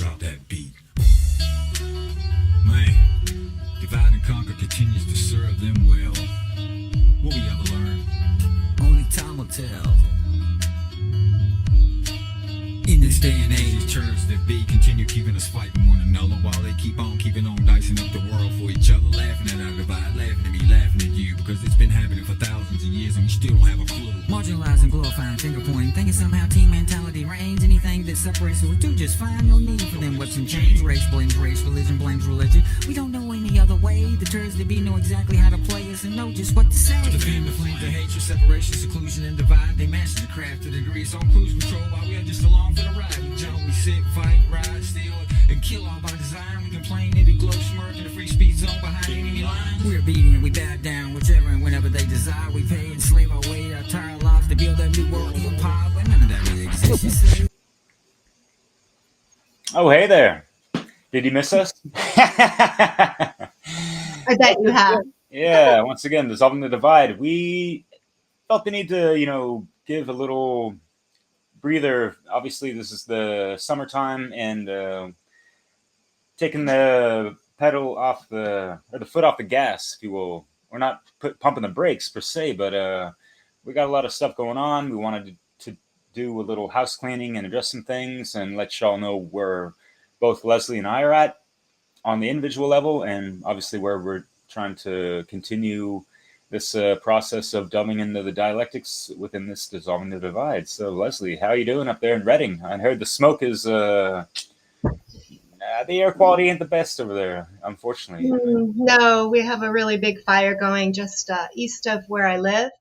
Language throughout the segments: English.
Drop that beat. Man, divide and conquer continues to serve them well. What we ever learn? Only time will tell. In this day and age, church that be continue keeping us fighting one another while they keep on keeping on dicing up the world for each other, laughing at our divide, laughing at me, laughing at you, because it's been happening for thousands of years and we still don't have a clue. Marginalizing, glorifying, finger pointing, thinking somehow team mentality reigns. Anything that separates us will do just fine. No need for them what's in change. Race blames race, religion blames religion. We don't know any other way. The turds that be know exactly how to play us and know just what to say. To defend the flames of hatred, separation, seclusion, and divide. They master the craft to degrees on cruise control while we are just along for the ride. We jump, we sit, fight, ride, steal, and kill all by design. We complain, every glow smirk in the free speech zone behind enemy lines. We're obedient, we bow down, whichever and whenever they desire. We pay and slave our way, our entire lives to build that new world empire, but none of that really exists, you see. Oh, hey there. Did you miss us? I bet you have. Yeah, once again, Dissolving the Divide. We felt the need to, give a little breather. Obviously, this is the summertime and taking the pedal off the foot off the gas, if you will. We're not pumping the brakes per se, but we got a lot of stuff going on. We wanted to do a little house cleaning and address some things and let y'all know where both Leslie and I are at on the individual level, and obviously where we're trying to continue this process of delving into the dialectics within this Dissolving the Divide. So, Leslie, how are you doing up there in Reading? I heard the smoke is, the air quality ain't the best over there, unfortunately. No, we have a really big fire going just east of where I live,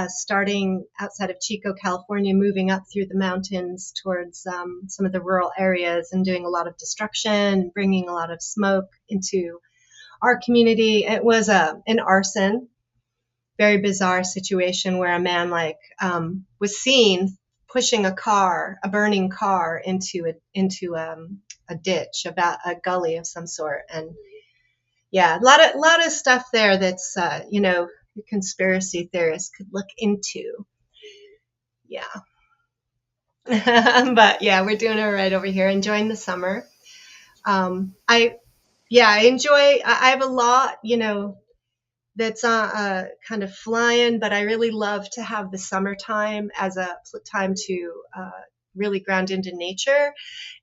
starting outside of Chico, California, moving up through the mountains towards some of the rural areas and doing a lot of destruction, bringing a lot of smoke into our community. It was an arson. Very bizarre situation where a man was seen pushing a burning car into a ditch, about a gully of some sort. And yeah, a lot of stuff there that's conspiracy theorists could look into. Yeah. But yeah, we're doing all right over here, enjoying the summer. I enjoy. I have a lot, that's kind of flying, but I really love to have the summertime as a time to really ground into nature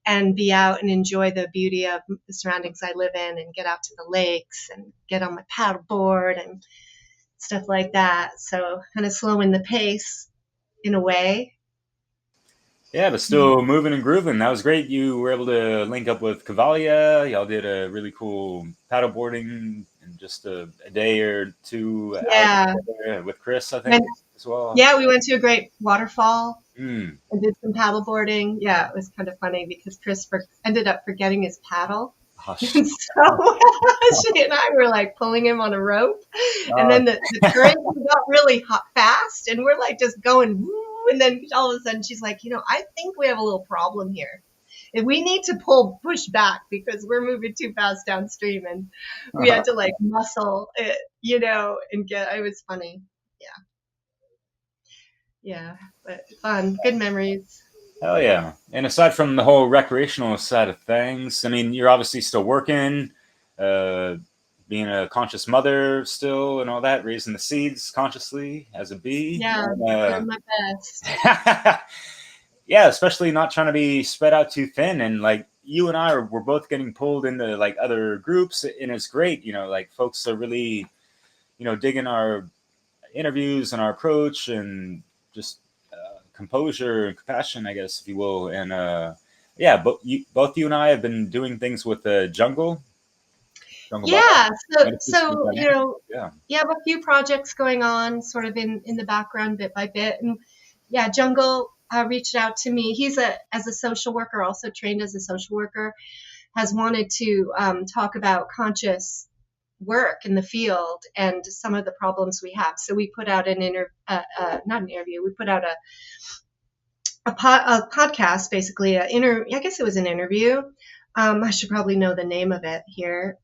and be out and enjoy the beauty of the surroundings I live in and get out to the lakes and get on my paddleboard and stuff like that. So kind of slowing the pace in a way. Yeah, but still moving and grooving. That was great. You were able to link up with Cavalia. Y'all did a really cool paddleboarding in just a day or two out with Chris, I think, as well. Yeah, we went to a great waterfall and did some paddleboarding. Yeah, it was kind of funny because Chris ended up forgetting his paddle. And so she and I were like pulling him on a rope, and then the current got really fast, and we're like just going woo, and then all of a sudden she's like, I think we have a little problem here. And we need to push back because we're moving too fast downstream, and we had to like muscle it, and it was funny. Yeah, but fun, good memories. Hell yeah. And aside from the whole recreational side of things, I mean, you're obviously still working, being a conscious mother still and all that, raising the seeds consciously as a bee. Yeah, doing my best. Yeah, especially not trying to be spread out too thin. And like you and I we're both getting pulled into like other groups, and it's great. Like folks are really, digging our interviews and our approach and just composure and compassion, I guess, if you will. And both you and I have been doing things with the jungle. Yeah, so you have a few projects going on sort of in the background bit by bit. And yeah, Jungle reached out to me. He's as a social worker, also trained as a social worker, has wanted to talk about conscious work in the field and some of the problems we have. So we put out we put out a podcast, basically I guess it was an interview. I should probably know the name of it here.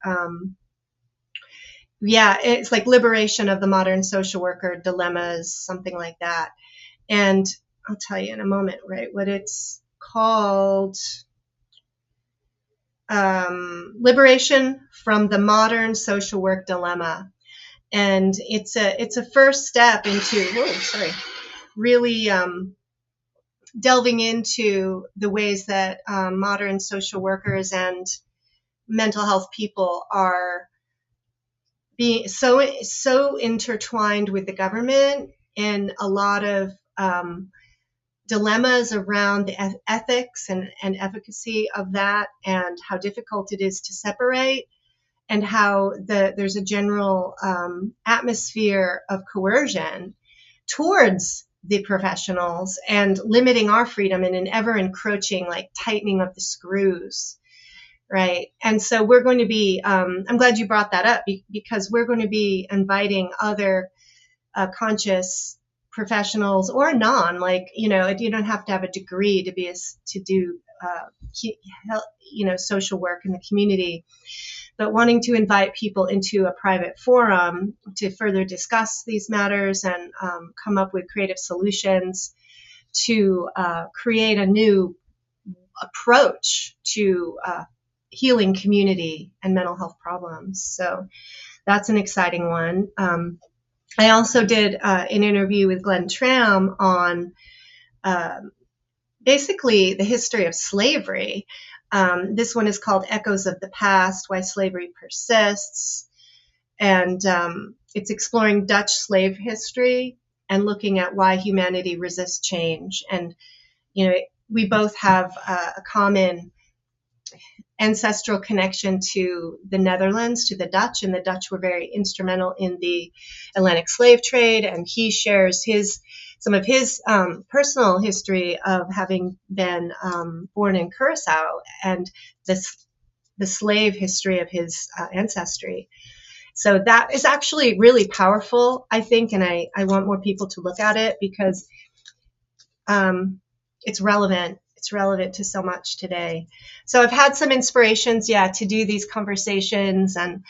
It's like Liberation of the Modern Social Worker Dilemmas, something like that. And I'll tell you in a moment, right, what it's called. Liberation from the Modern Social Work Dilemma. And it's a first step into really delving into the ways that modern social workers and mental health people are being so intertwined with the government in a lot of dilemmas around the ethics and efficacy of that, and how difficult it is to separate, and how there's a general atmosphere of coercion towards the professionals and limiting our freedom in an ever encroaching, like, tightening of the screws. Right. And so we're going to be, I'm glad you brought that up, because we're going to be inviting other conscious professionals, or non, like, you don't have to have a degree to do, social work in the community, but wanting to invite people into a private forum to further discuss these matters and come up with creative solutions to create a new approach to healing community and mental health problems. So that's an exciting one. I also did an interview with Glenn Tram on basically the history of slavery. This one is called Echoes of the Past, Why Slavery Persists. And it's exploring Dutch slave history and looking at why humanity resists change. And, we both have a common ancestral connection to the Netherlands, to the Dutch, and the Dutch were very instrumental in the Atlantic slave trade. And he shares some of his personal history of having been born in Curacao, and the slave history of his ancestry. So that is actually really powerful, I think, and I want more people to look at it, because it's relevant. It's relevant to so much today. So I've had some inspirations, to do these conversations. And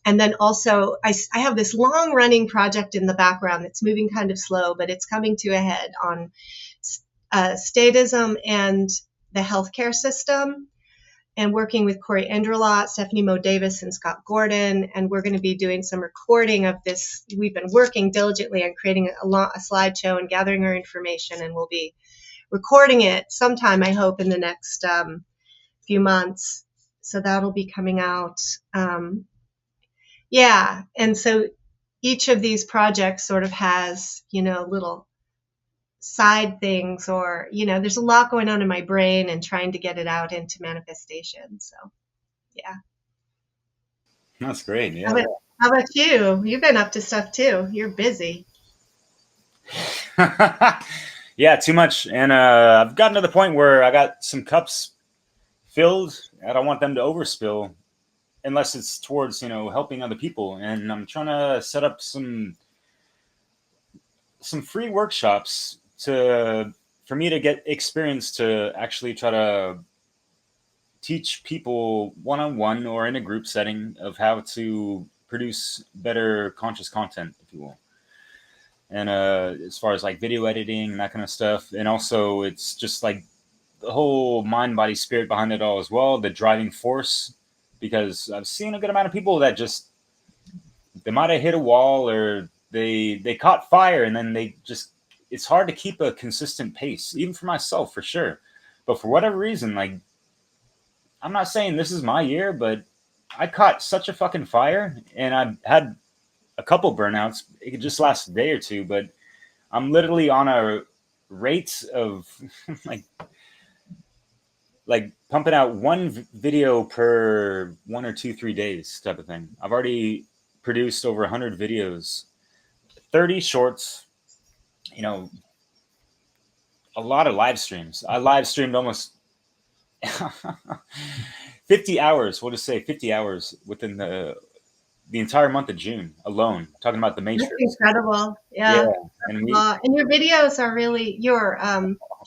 then also I have this long running project in the background that's moving kind of slow, but it's coming to a head on statism and the healthcare system, and working with Corey Enderlot, Stephanie Moe Davis, and Scott Gordon. And we're going to be doing some recording of this. We've been working diligently on creating a slideshow and gathering our information, and we'll be recording it sometime, I hope, in the next few months. So that'll be coming out. And so each of these projects sort of has, little side things, or, there's a lot going on in my brain and trying to get it out into manifestation. So, yeah. That's great. Yeah. How about you? You've been up to stuff too. You're busy. Yeah, too much. And I've gotten to the point where I got some cups filled. I don't want them to overspill unless it's towards, helping other people. And I'm trying to set up some free workshops for me to get experience to actually try to teach people one-on-one or in a group setting of how to produce better conscious content, if you will. And as far as like video editing and that kind of stuff. And also it's just like the whole mind, body, spirit behind it all as well, the driving force, because I've seen a good amount of people that just, they might have hit a wall, or they caught fire, and then it's hard to keep a consistent pace, even for myself, for sure. But for whatever reason, like, I'm not saying this is my year, but I caught such a fucking fire, and I've had a couple burnouts. It could just last a day or two, but I'm literally on a rate of like pumping out one video per 1 or 2, 3 days type of thing. I've already produced over 100 videos, 30 shorts, a lot of live streams. I live streamed almost 50 hours. We'll just say 50 hours within the entire month of June alone, talking about the Matrix. That's incredible. Yeah. And your videos are really, your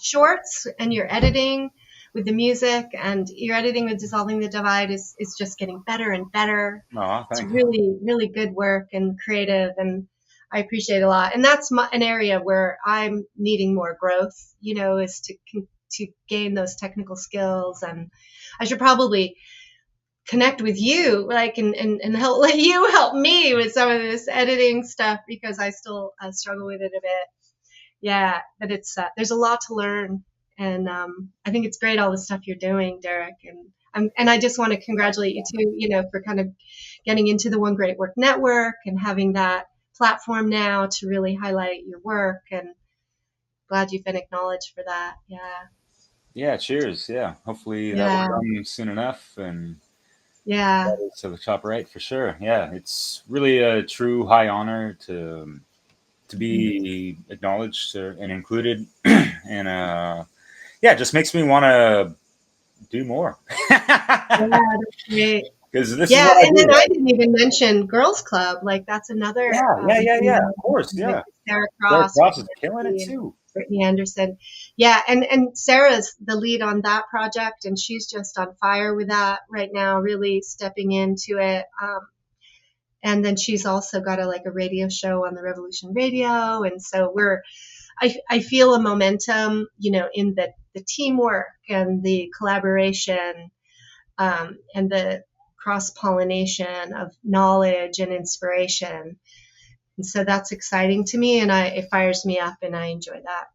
shorts and your editing with the music and your editing with Dissolving the Divide is just getting better and better. It's really, really good work and creative, and I appreciate it a lot. And that's an area where I'm needing more growth, is to gain those technical skills. And I should probably connect with you, like, and help, let you help me with some of this editing stuff, because I still struggle with it a bit. Yeah, but it's there's a lot to learn, and I think it's great, all the stuff you're doing, Derek. And I just want to congratulate you too, for kind of getting into the One Great Work Network and having that platform now to really highlight your work. And glad you've been acknowledged for that. Yeah. Yeah, cheers. Yeah, hopefully that Yeah. will come soon enough, and Yeah. to the top right for sure. Yeah, it's really a true high honor to be acknowledged and included, and yeah, it just makes me want to do more. Yeah, that's great. Because this is Yeah, what I and then do. I didn't even mention Girls Club. Like, that's another, Yeah. Of course, with yeah. Sarah Derek Cross, Cross is killing it and too. Brittany Anderson. Yeah, and Sarah's the lead on that project, and she's just on fire with that right now, really stepping into it. And then she's also got a radio show on the Revolution Radio, and so I feel a momentum, in the teamwork and the collaboration, and the cross-pollination of knowledge and inspiration. And so that's exciting to me, and it fires me up, and I enjoy that.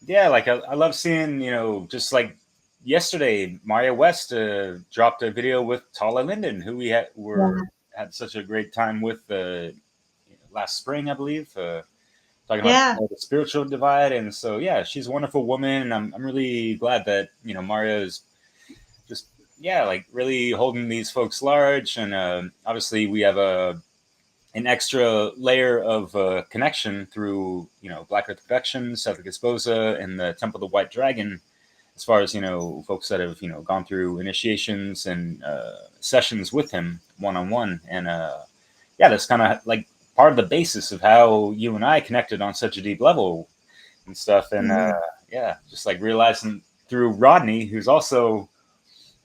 Yeah, like I love seeing, just like yesterday, Mario West dropped a video with Tala Linden, who we had such a great time with last spring, I believe, talking about Yeah. the spiritual divide. And so, yeah, she's a wonderful woman, and I'm really glad that Mario is just like really holding these folks large. And obviously, we have an extra layer of connection through Black Earth Productions, Celtic Esposa, and the Temple of the White Dragon, as far as folks that have gone through initiations and sessions with him one-on-one. And yeah, that's kind of like part of the basis of how you and I connected on such a deep level and stuff. And yeah, just like realizing through Rodney, who's also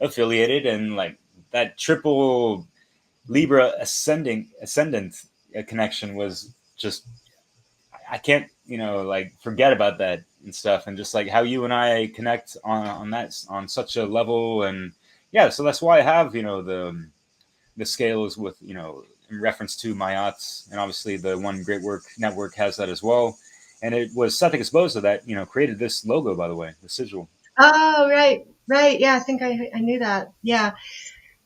affiliated, and like that triple Libra ascendant connection was just, I can't like forget about that and stuff, and just like how you and I connect on that on such a level. And yeah, so that's why I have the scales with in reference to Mayats, and obviously the One Great Work Network has that as well. And it was Celtic Esposa that created this logo, by the way, the sigil. Oh, right. Yeah, I think I knew that. Yeah.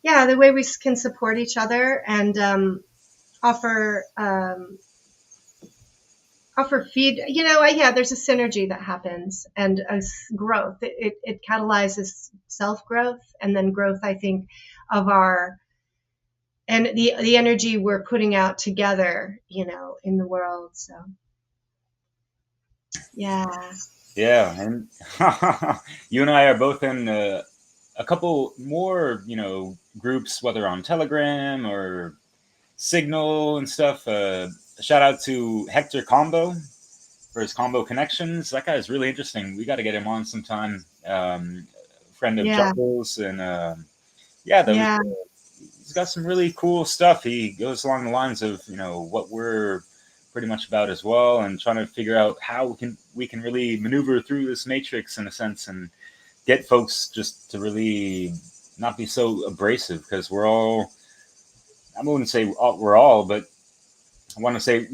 Yeah, the way we can support each other and offer feed. Yeah, there's a synergy that happens, and a growth. It catalyzes self growth, and then growth, I think, of our and the energy we're putting out together, in the world. So yeah. Yeah, and you and I are both in a couple more, groups, whether on Telegram or Signal and stuff. Shout out to Hector Combo for his Combo Connections. That guy is really interesting. We got to get him on sometime. Friend of Yeah. Jungle's, and yeah, he's got some really cool stuff. He goes along the lines of what we're pretty much about as well, and trying to figure out how we can really maneuver through this matrix in a sense, and get folks just to really not be so abrasive, because we're all, I wouldn't say we're all, but I want to say,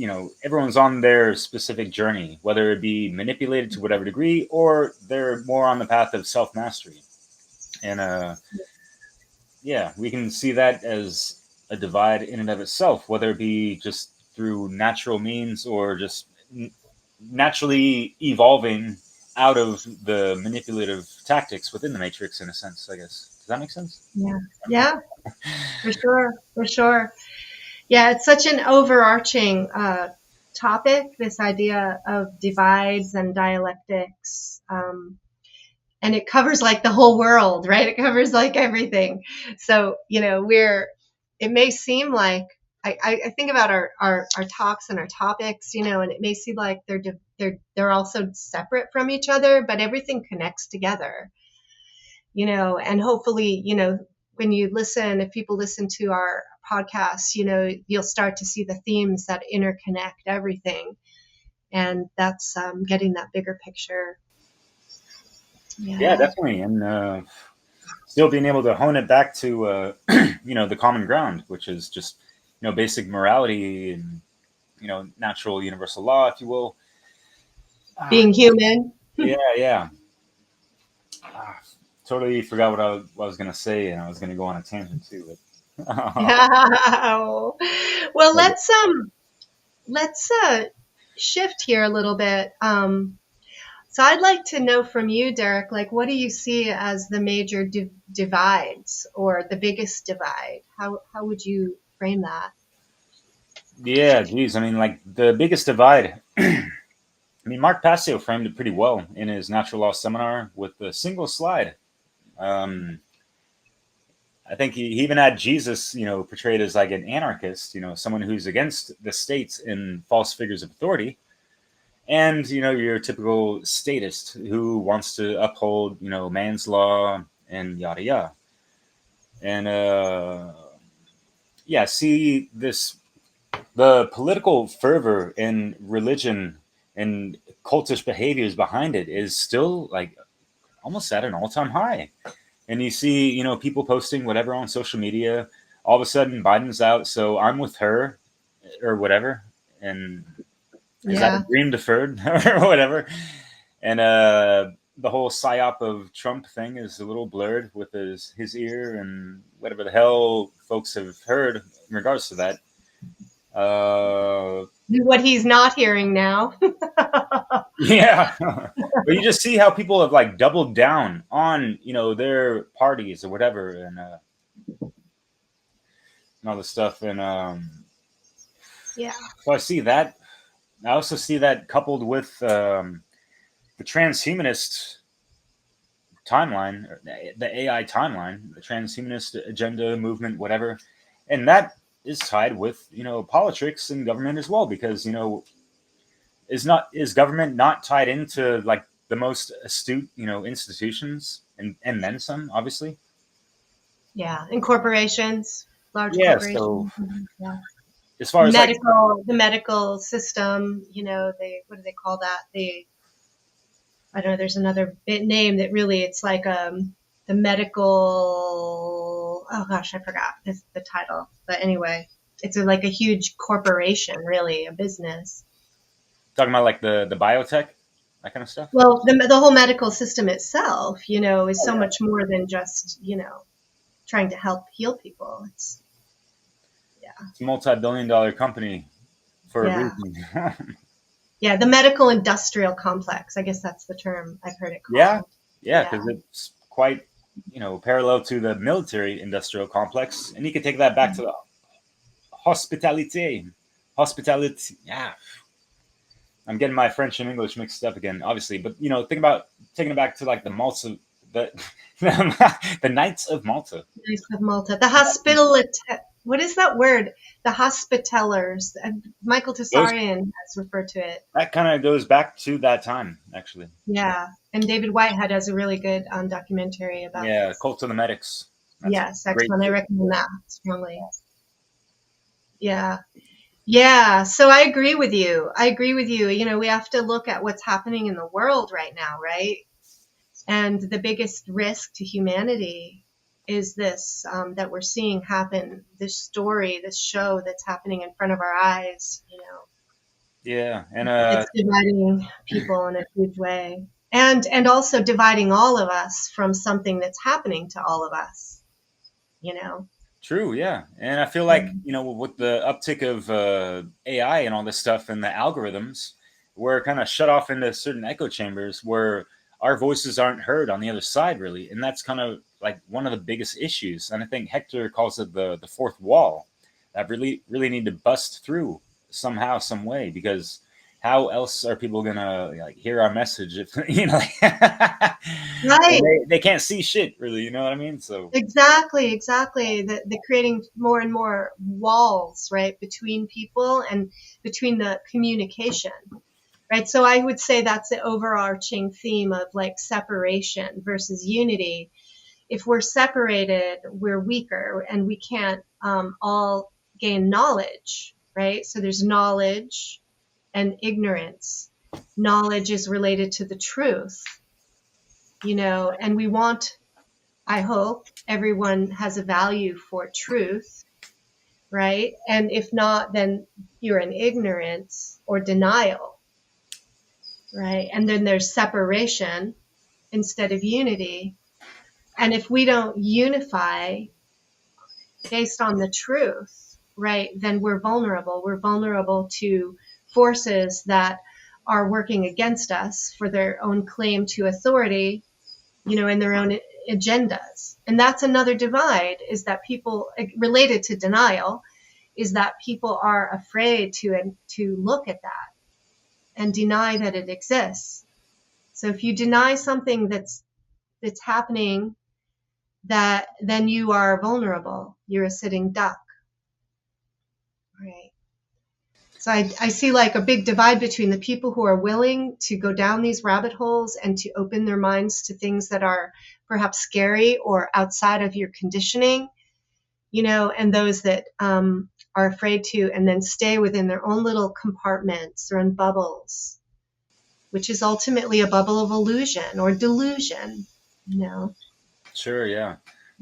everyone's on their specific journey, whether it be manipulated to whatever degree, or they're more on the path of self-mastery. And yeah, we can see that as a divide in and of itself, whether it be just through natural means, or just naturally evolving out of the manipulative tactics within the matrix, in a sense, I guess. Does that make sense? Yeah, for sure. Yeah, it's such an overarching topic, this idea of divides and dialectics. And it covers like the whole world, right? It covers like everything. So, it may seem like, I think about our talks and our topics, and it may seem like they're also separate from each other, but everything connects together, and hopefully, when you listen, if people listen to our podcasts, you'll start to see the themes that interconnect everything. And that's getting that bigger picture. Yeah, Yeah. definitely. And still being able to hone it back to, the common ground, which is just, basic morality and, natural universal law, if you will. Ah, Being human. yeah, yeah. Ah, totally forgot what I was going to say, and I was going to go on a tangent too. But Well, let's shift here a little bit. So I'd like to know from you, Derek, like, what do you see as the major divides or the biggest divide? How would you frame that? yeah, geez. I mean, like the biggest divide. I mean, Mark Passio framed it pretty well in his natural law seminar with a single slide. Um, I think he even had Jesus, portrayed as like an anarchist, someone who's against the state and false figures of authority, and your typical statist who wants to uphold, man's law and yada yada. And yeah, see this the political fervor and religion and cultish behaviors behind it is still like almost at an all-time high. And you see, people posting whatever on social media. All of a sudden, Biden's out, so I'm with her, or whatever. And is that a Yeah. dream deferred, or whatever? And the whole psyop of Trump thing is a little blurred with his ear and whatever the hell folks have heard in regards to that. Uh, What he's not hearing now. yeah, but you just see how people have like doubled down on their parties or whatever, and all this stuff. And Yeah. so I see that. I also see that coupled with the transhumanist timeline, or the AI timeline, the transhumanist agenda movement, whatever, and that is tied with politics and government as well, because is government not tied into like the most astute institutions and then some, obviously. Yeah. And corporations, large Yeah. So corporations. Yeah. as far as like The medical system, what do they call that? I don't know, there's another name that really, it's like, the medical, oh gosh, I forgot the title. But anyway, it's like a huge corporation, really, a business. talking about like the biotech, that kind of stuff. Well, the whole medical system itself, is Oh so yeah, much more than just, trying to help heal people. Yeah, it's a multi-billion-dollar company for a yeah, reason. yeah. The medical industrial complex. I guess that's the term I've heard it Yeah, called. yeah, Yeah. because it's quite parallel to the military industrial complex, and you can take that back to the hospitality. Hospitality. Yeah, I'm getting my French and English mixed up again, obviously. But think about taking it back to like the Malta, the the Knights of Malta. Nice of Malta. The hospital. What is that word? The hospitallers. Michael Those Tessarian has referred to it. that kind of goes back to that time, actually. Yeah. And David Whitehead has a really good documentary about Yeah, this. Cult of the Medics. That's a Yes, great. excellent. I recommend that strongly. Yeah. Yeah. So I agree with you. I agree with you. We have to look at what's happening in the world right now, right? And the biggest risk to humanity is this, that we're seeing happen, this story, this show that's happening in front of our eyes. Yeah, and It's dividing people in a huge way. And also dividing all of us from something that's happening to all of us, you know. true. Yeah, and I feel like Yeah. with the uptick of AI and all this stuff and the algorithms, we're kind of shut off into certain echo chambers where our voices aren't heard on the other side, really, and that's kind of like one of the biggest issues. And I think Hector calls it the fourth wall that really need to bust through somehow, some way, because how else are people gonna like hear our message if Right. they can't see shit, really, you know what I mean? So Exactly. The creating more and more walls, right, between people and between the communication, right? So I would say that's the overarching theme of like separation versus unity. If we're separated, we're weaker and we can't all gain knowledge, right? So there's knowledge and ignorance. Knowledge is related to the truth, and we want, I hope, everyone has a value for truth, right? And if not, then you're in ignorance or denial, right? And then there's separation instead of unity. And if we don't unify based on the truth, right, then we're vulnerable. We're vulnerable to forces that are working against us for their own claim to authority, and their own agendas. And that's another divide, is that people, related to denial, is that people are afraid to look at that and deny that it exists. So if you deny something that's happening, that then you are vulnerable. You're a sitting duck, right? So I see like a big divide between the people who are willing to go down these rabbit holes and to open their minds to things that are perhaps scary or outside of your conditioning, and those that are afraid to, and then stay within their own little compartments or in bubbles, which is ultimately a bubble of illusion or delusion, Sure, yeah.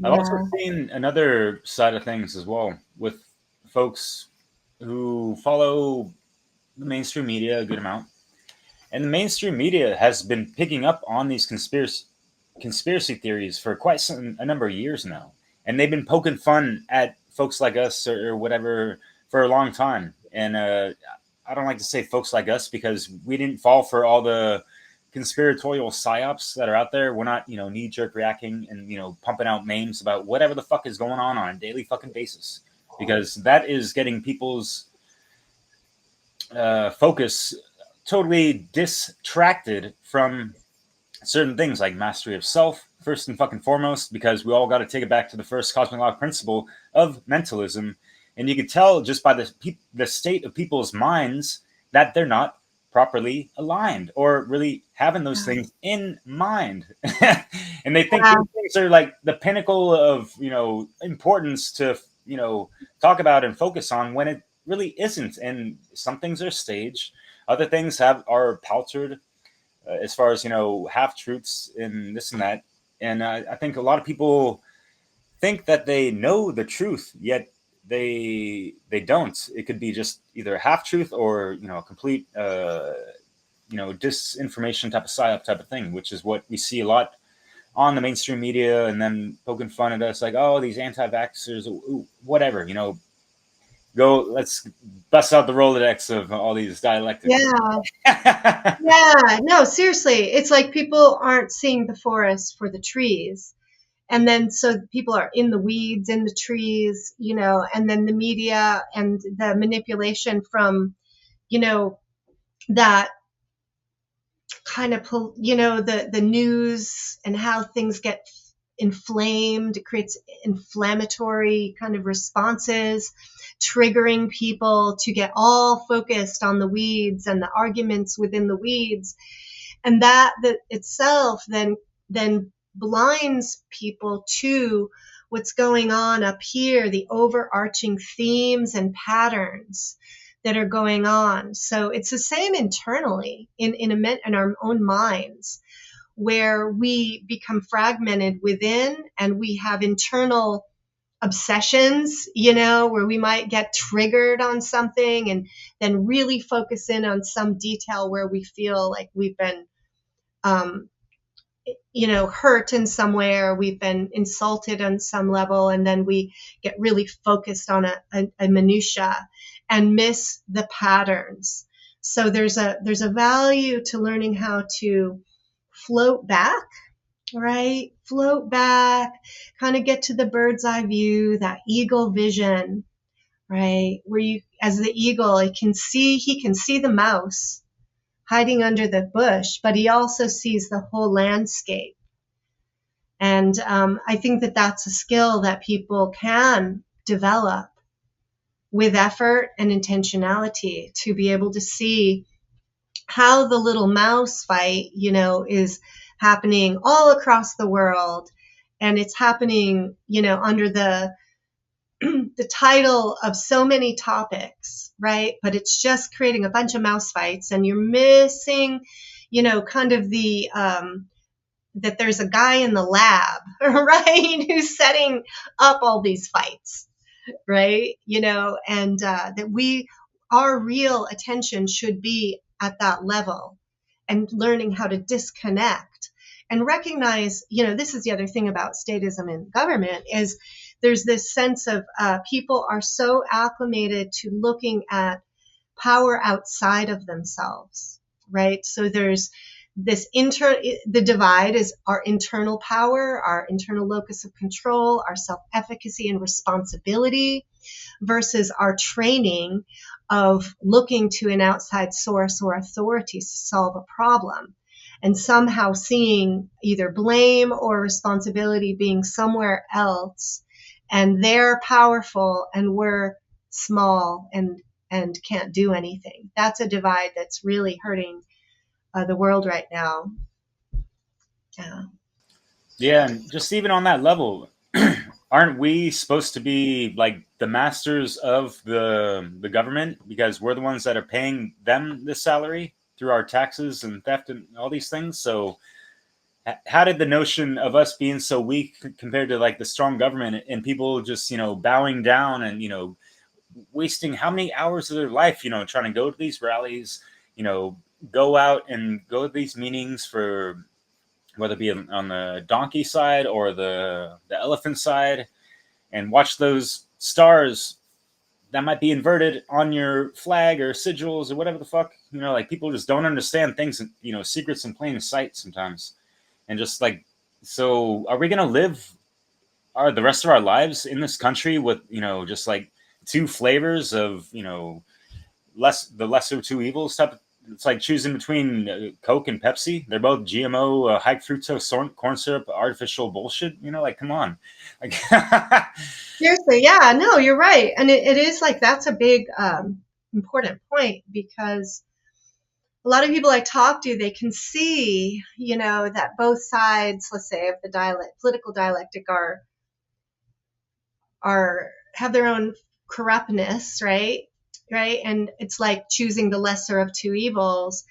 I've also Yeah. seen another side of things as well with folks who follow the mainstream media a good amount. And the mainstream media has been picking up on these conspiracy theories for a number of years now. And they've been poking fun at folks like us or whatever for a long time. And I don't like to say folks like us because we didn't fall for all the conspiratorial psyops that are out there. We're not, knee jerk reacting and, pumping out memes about whatever the fuck is going on a daily fucking basis, because that is getting people's focus totally distracted from certain things like mastery of self, first and fucking foremost, because we all got to take it back to the first cosmic law principle of mentalism. And you can tell just by the state of people's minds that they're not properly aligned or really having those things in mind. And they think these things are like the pinnacle of, importance to, talk about and focus on, when it really isn't. And some things are staged. Other things are paltered, as far as, half truths and this and that. And I think a lot of people think that they know the truth, yet they don't. It could be just either a half truth or, a complete, disinformation type of psyop type of thing, which is what we see a lot on the mainstream media, and then poking fun at us like, oh, these anti-vaxxers, whatever, go, let's bust out the Rolodex of all these dialectics. Yeah, no, seriously. It's like people aren't seeing the forest for the trees. And then so people are in the weeds, in the trees, and then the media and the manipulation from, that kind of, the news and how things get inflamed. It creates inflammatory kind of responses, triggering people to get all focused on the weeds and the arguments within the weeds. And that itself then blinds people to what's going on up here, the overarching themes and patterns that are going on. So it's the same internally in our own minds, where we become fragmented within, and we have internal obsessions, where we might get triggered on something and then really focus in on some detail where we feel like we've been, hurt in some way, or we've been insulted on some level. And then we get really focused on a minutia and miss the patterns. So there's a value to learning how to float back, right? Float back, kind of get to the bird's eye view, that eagle vision, right? Where you, as the eagle, he can see the mouse hiding under the bush, but he also sees the whole landscape. And I think that that's a skill that people can develop with effort and intentionality, to be able to see how the little mouse fight, is happening all across the world. And it's happening, under the title of so many topics, right? But it's just creating a bunch of mouse fights, and you're missing, kind of the that there's a guy in the lab, right, who's setting up all these fights, right? And that our real attention should be at that level and learning how to disconnect and recognize, this is the other thing about statism in government is there's this sense of people are so acclimated to looking at power outside of themselves, right? So there's this the divide is our internal power, our internal locus of control, our self-efficacy and responsibility versus our training of looking to an outside source or authority to solve a problem and somehow seeing either blame or responsibility being somewhere else, and they're powerful and we're small and can't do anything. That's a divide that's really hurting the world right now. Yeah, and just even on that level, aren't we supposed to be like the masters of the government because we're the ones that are paying them this salary through our taxes and theft and all these things? So how did the notion of us being so weak compared to like the strong government and people just bowing down and wasting how many hours of their life trying to go to these rallies, go out and go to these meetings for whether it be on the donkey side or the elephant side, and watch those stars that might be inverted on your flag or sigils or whatever the fuck. Like people just don't understand things, secrets in plain sight sometimes. And just like, so are we going to live the rest of our lives in this country with, just like two flavors of, the lesser of two evils type of. It's like choosing between Coke and Pepsi. They're both GMO, high fructose corn syrup, artificial bullshit. Like, come on. Like, seriously, yeah, no, you're right. And it is like, that's a big, important point because a lot of people I talk to, they can see, that both sides, let's say, of the political dialectic have their own corruptness, right? Right. And it's like choosing the lesser of two evils,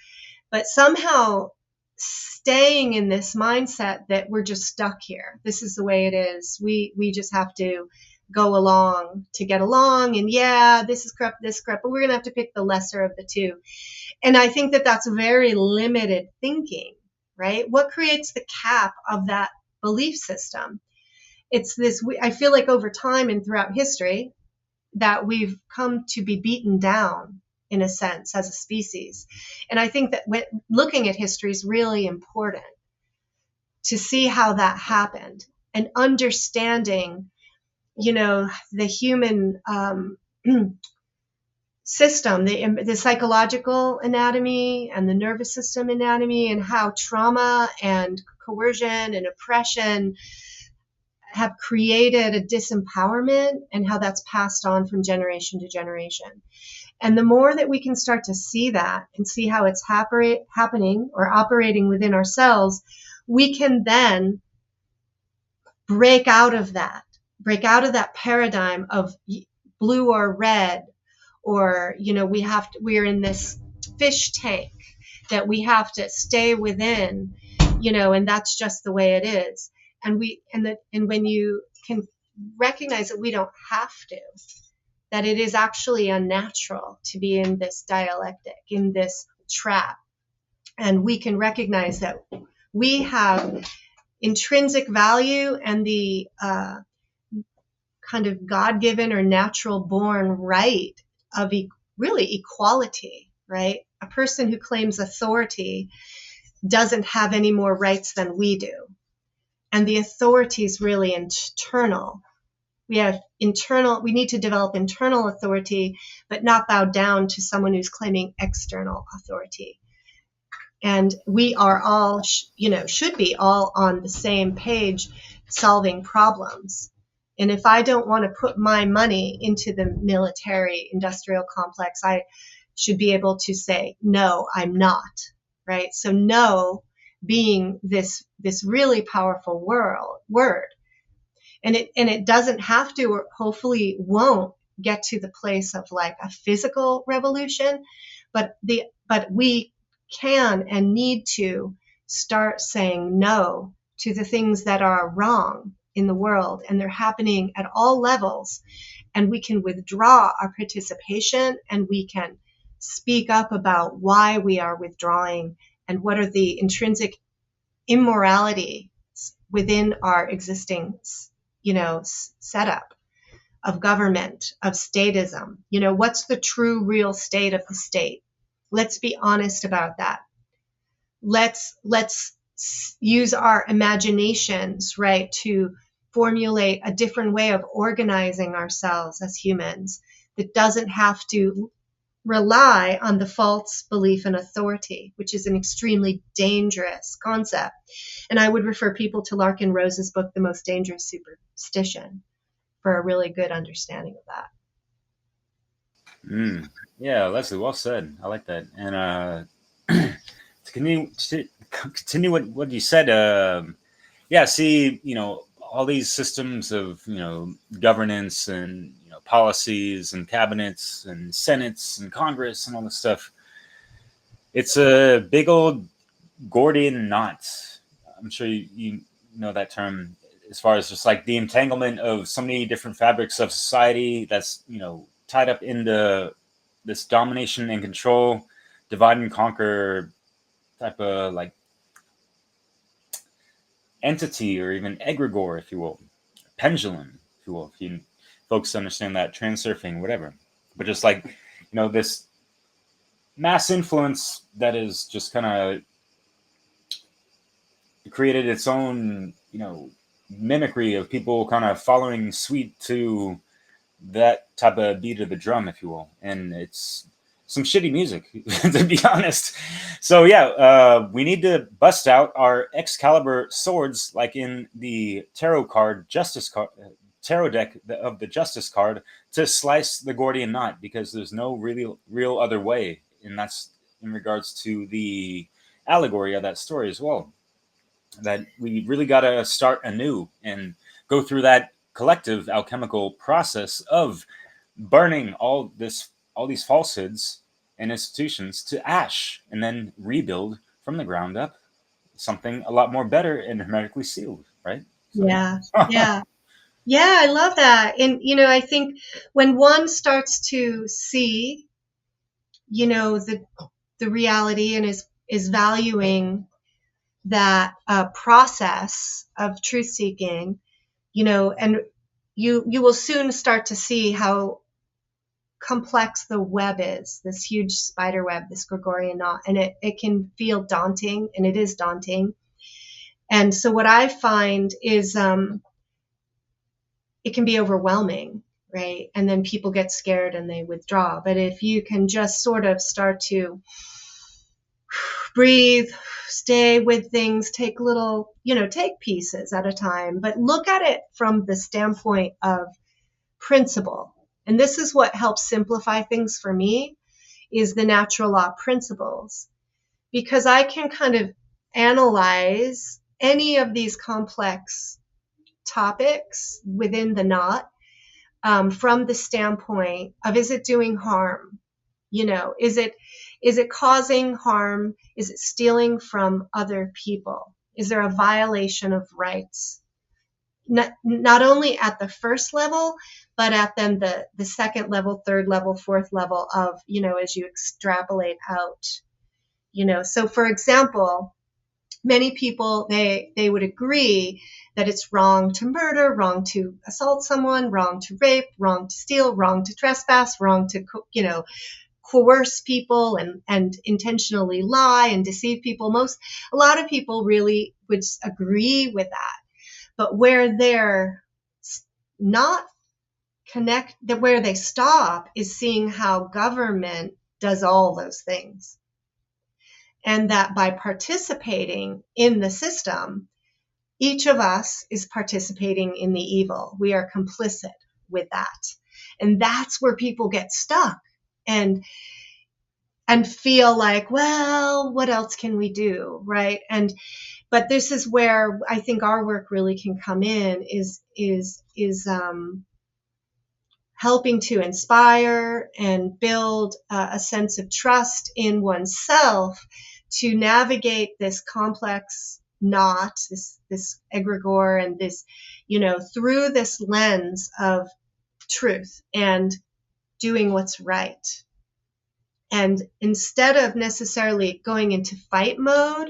but somehow staying in this mindset that we're just stuck here. This is the way it is. We just have to go along to get along. And yeah, this is corrupt, but we're going to have to pick the lesser of the two. And I think that that's very limited thinking, right? What creates the cap of that belief system? It's this, I feel like over time and throughout history, that we've come to be beaten down in a sense as a species. And I think that looking at history is really important to see how that happened and understanding, the human system, the psychological anatomy and the nervous system anatomy, and how trauma and coercion and oppression have created a disempowerment and how that's passed on from generation to generation. And the more that we can start to see that and see how it's happening or operating within ourselves, we can then break out of that paradigm of blue or red, or, we're in this fish tank that we have to stay within, and that's just the way it is. And when you can recognize that we don't have to, that it is actually unnatural to be in this dialectic, in this trap, and we can recognize that we have intrinsic value and the kind of God-given or natural-born right of really equality, right? A person who claims authority doesn't have any more rights than we do. And the authority is really internal. We need to develop internal authority, but not bow down to someone who's claiming external authority. And we are all, should be all on the same page solving problems. And if I don't want to put my money into the military industrial complex, I should be able to say, no, I'm not, right? So no being this really powerful word. And it doesn't have to, or hopefully won't get to the place of like a physical revolution, but we can and need to start saying no to the things that are wrong in the world, and they're happening at all levels, and we can withdraw our participation, and we can speak up about why we are withdrawing and what are the intrinsic immorality within our existing, setup of government, of statism. What's the true, real state of the state? Let's be honest about that. Let's use our imaginations, right, to formulate a different way of organizing ourselves as humans that doesn't have to rely on the false belief in authority, which is an extremely dangerous concept. And I would refer people to Larkin Rose's book, The Most Dangerous Superstition, for a really good understanding of that. Yeah, Leslie, well said. I like that. And to continue what you said, yeah, see, all these systems of, governance and, policies and cabinets and senates and Congress and all this stuff. It's a big old Gordian knot. I'm sure you know that term, as far as just like the entanglement of so many different fabrics of society that's, tied up into this domination and control, divide and conquer type of like entity, or even egregore, if you will, pendulum, if you will, if you folks understand that, transurfing, whatever. But just like, this mass influence that is just kind of created its own, mimicry of people kind of following suit to that type of beat of the drum, if you will. And it's some shitty music, to be honest. So yeah, we need to bust out our Excalibur swords, like in the tarot card, Justice card, tarot deck of the Justice card, to slice the Gordian knot, because there's no real other way. And that's in regards to the allegory of that story as well. That we really got to start anew and go through that collective alchemical process of burning all these falsehoods and institutions to ash, and then rebuild from the ground up something a lot more better and hermetically sealed, right? So, Yeah. I love that. And I think when one starts to see, the reality, and is valuing that process of truth seeking, and you will soon start to see how complex the web is, this huge spider web, this Gregorian knot, and it can feel daunting, and it is daunting. And so what I find is it can be overwhelming, right? And then people get scared and they withdraw. But if you can just sort of start to breathe, stay with things, take take pieces at a time, but look at it from the standpoint of principle. And this is what helps simplify things for me, is the natural law principles, because I can kind of analyze any of these complex topics within the knot from the standpoint of, is it doing harm? Is it causing harm? Is it stealing from other people? Is there a violation of rights? Not only at the first level, but at then the second level, third level, fourth level of, as you extrapolate out, So for example, many people, they would agree that it's wrong to murder, wrong to assault someone, wrong to rape, wrong to steal, wrong to trespass, wrong to, coerce people and intentionally lie and deceive people. A lot of people really would agree with that. But where they're not where they stop is seeing how government does all those things. And that by participating in the system, each of us is participating in the evil. We are complicit with that. And that's where people get stuck and feel like, well, what else can we do, right? But this is where I think our work really can come in, is helping to inspire and build a sense of trust in oneself to navigate this complex knot, this egregore, and this, through this lens of truth and doing what's right. And instead of necessarily going into fight mode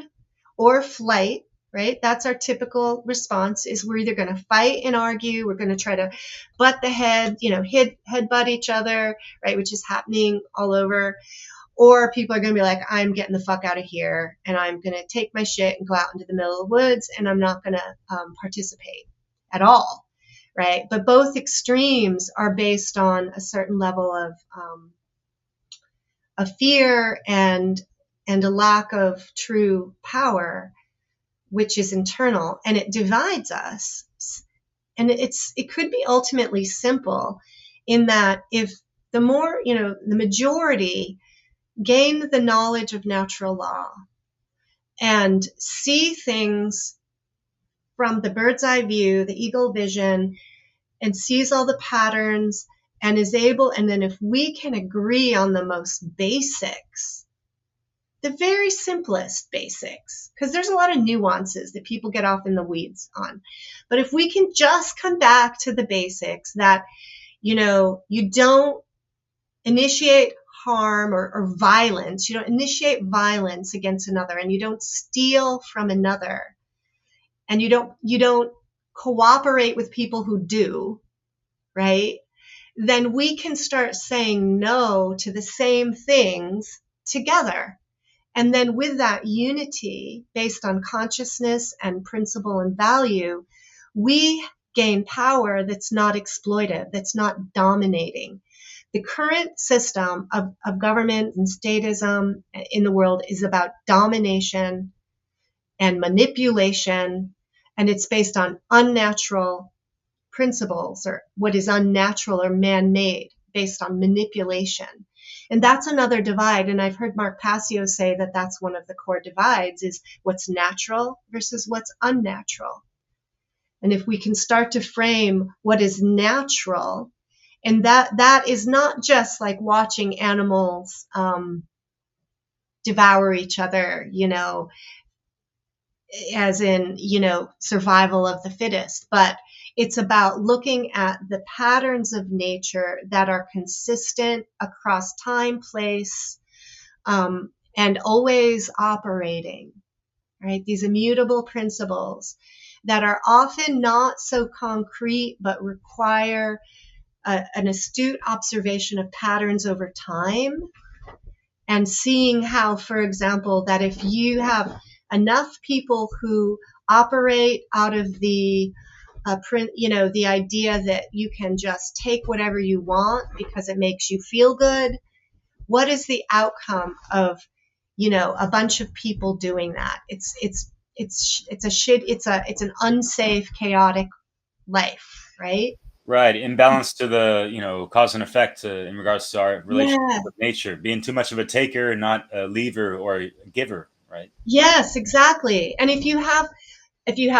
or flight, right? That's our typical response, is we're either going to fight and argue, we're going to try to butt the head, headbutt each other, right? Which is happening all over. Or people are going to be like, I'm getting the fuck out of here, and I'm going to take my shit and go out into the middle of the woods, and I'm not going to participate at all, right? But both extremes are based on a certain level of fear and a lack of true power, which is internal, and it divides us. And it could be ultimately simple, in that if the more, the majority gain the knowledge of natural law and see things from the bird's eye view, the eagle vision, and sees all the patterns, and is able, and then if we can agree on the most basics, the very simplest basics, because there's a lot of nuances that people get off in the weeds on. But if we can just come back to the basics, that, you don't initiate harm or violence, you don't initiate violence against another, and you don't steal from another, and you don't cooperate with people who do, right? Then we can start saying no to the same things together. And then with that unity based on consciousness and principle and value, we gain power that's not exploitive, that's not dominating. The current system of government and statism in the world is about domination and manipulation, and it's based on unnatural principles, or what is unnatural or man-made, based on manipulation. And that's another divide. And I've heard Mark Passio say that that's one of the core divides, is what's natural versus what's unnatural. And if we can start to frame what is natural, and that is not just like watching animals devour each other, as in, survival of the fittest, but it's about looking at the patterns of nature that are consistent across time, place, and always operating, right? These immutable principles that are often not so concrete, but require an astute observation of patterns over time, and seeing how, for example, that if you have enough people who operate out of the the idea that you can just take whatever you want because it makes you feel good, what is the outcome of a bunch of people doing that? It's an unsafe, chaotic life, right? Right. Imbalance to the, cause and effect in regards to our relationship Yeah. with nature, being too much of a taker and not a leaver or a giver, right? Yes, exactly. And if you have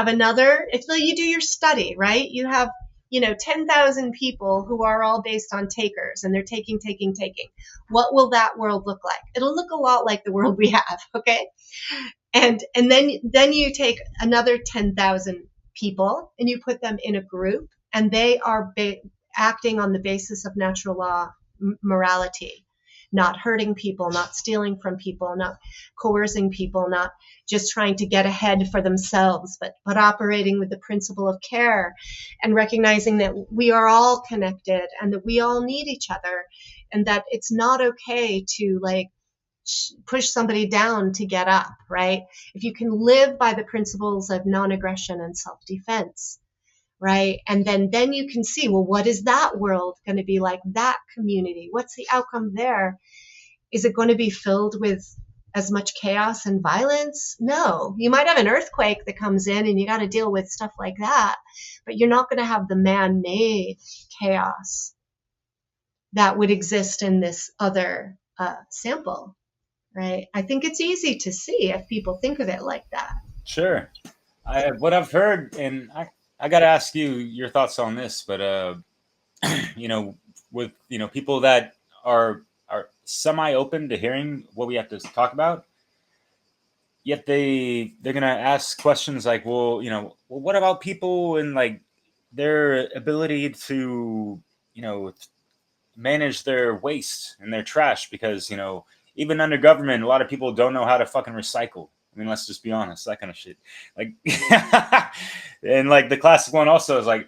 another, if you do your study, right, you have 10,000 people who are all based on takers, and they're taking. What will that world look like? It'll look a lot like the world we have, okay? And then you take another 10,000 people and you put them in a group, and they are acting on the basis of natural law, morality, not hurting people, not stealing from people, not coercing people, not just trying to get ahead for themselves, but operating with the principle of care, and recognizing that we are all connected and that we all need each other, and that it's not okay to push somebody down to get up, right? If you can live by the principles of non-aggression and self-defense, right? And then you can see, well, what is that world going to be like, that community? What's the outcome there? Is it going to be filled with as much chaos and violence? No. You might have an earthquake that comes in and you got to deal with stuff like that, but you're not going to have the man-made chaos that would exist in this other sample, right? I think it's easy to see if people think of it like that. Sure. What I've heard, and I got to ask you your thoughts on this, but with people that are semi open to hearing what we have to talk about, yet they're gonna ask questions like, well, well, what about people and like their ability to, manage their waste and their trash? Because even under government, a lot of people don't know how to fucking recycle. I mean, let's just be honest, that kind of shit. Like, and like the classic one also is like,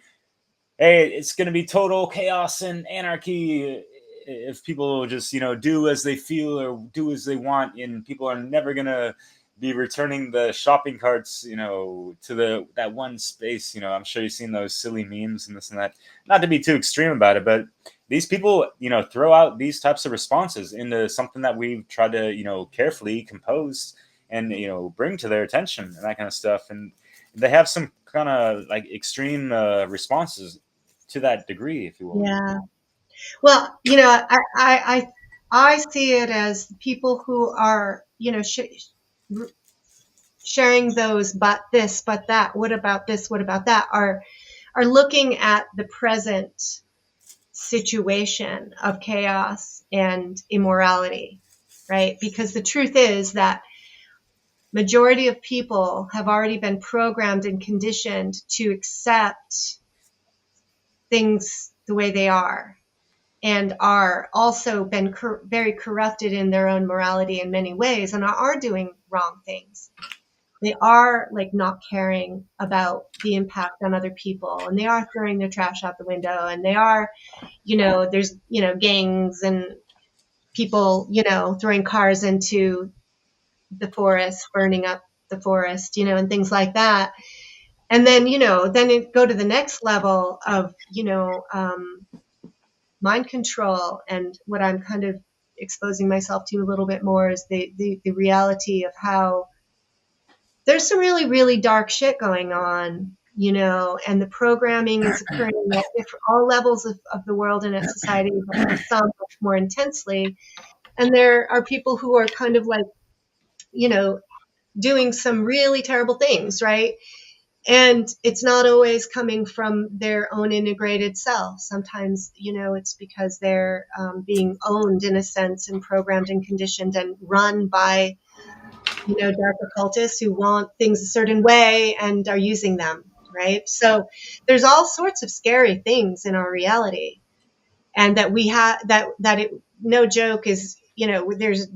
hey, it's gonna be total chaos and anarchy if people just do as they feel or do as they want, and people are never gonna be returning the shopping carts, to that one space. I'm sure you've seen those silly memes and this and that. Not to be too extreme about it, but these people, throw out these types of responses into something that we've tried to, carefully compose and bring to their attention and that kind of stuff. And they have some kind of like extreme responses to that degree, if you will. Yeah. Well, I see it as people who are, sharing those, but this, but that, what about this, what about that, are looking at the present situation of chaos and immorality, right? Because the truth is that majority of people have already been programmed and conditioned to accept things the way they are, and are also been very corrupted in their own morality in many ways, and are doing wrong things. They are like not caring about the impact on other people, and they are throwing their trash out the window, and they are, there's, gangs and people, throwing cars into the forest, burning up the forest, and things like that. And then, then it go to the next level of, mind control. And what I'm kind of exposing myself to a little bit more is the reality of how there's some really, really dark shit going on, and the programming is occurring at all levels of the world and at society, but for some much more intensely. And there are people who are kind of like, doing some really terrible things, right? And it's not always coming from their own integrated self. Sometimes, it's because they're being owned in a sense and programmed and conditioned and run by, dark occultists who want things a certain way and are using them, right? So there's all sorts of scary things in our reality, and that we have that it, no joke, is, there's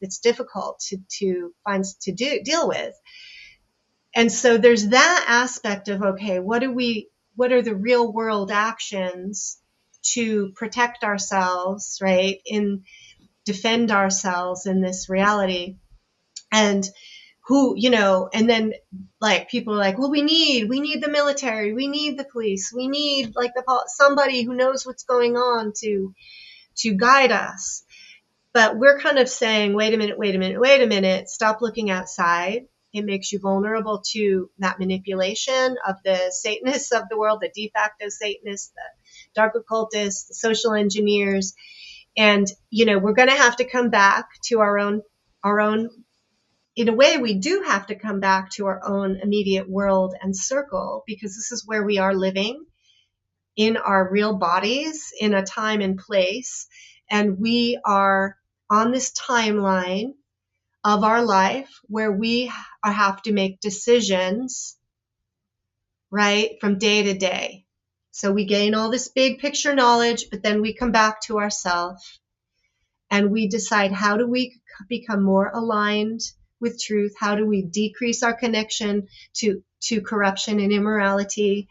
it's difficult to find, to deal with. And so there's that aspect of, okay, what are the real world actions to protect ourselves, right? Defend ourselves in this reality. And who, and then like people are like, well, we need the military, we need the police, we need like somebody who knows what's going on to guide us. But we're kind of saying, wait a minute, stop looking outside. It makes you vulnerable to that manipulation of the Satanists of the world, the de facto Satanists, the dark occultists, the social engineers. And, we're going to have to come back to our own, in a way, we do have to come back to our own immediate world and circle, because this is where we are living in our real bodies in a time and place. And we are on this timeline of our life where we have to make decisions, right, from day to day. So we gain all this big picture knowledge, but then we come back to ourselves and we decide, how do we become more aligned with truth? How do we decrease our connection to corruption and immorality?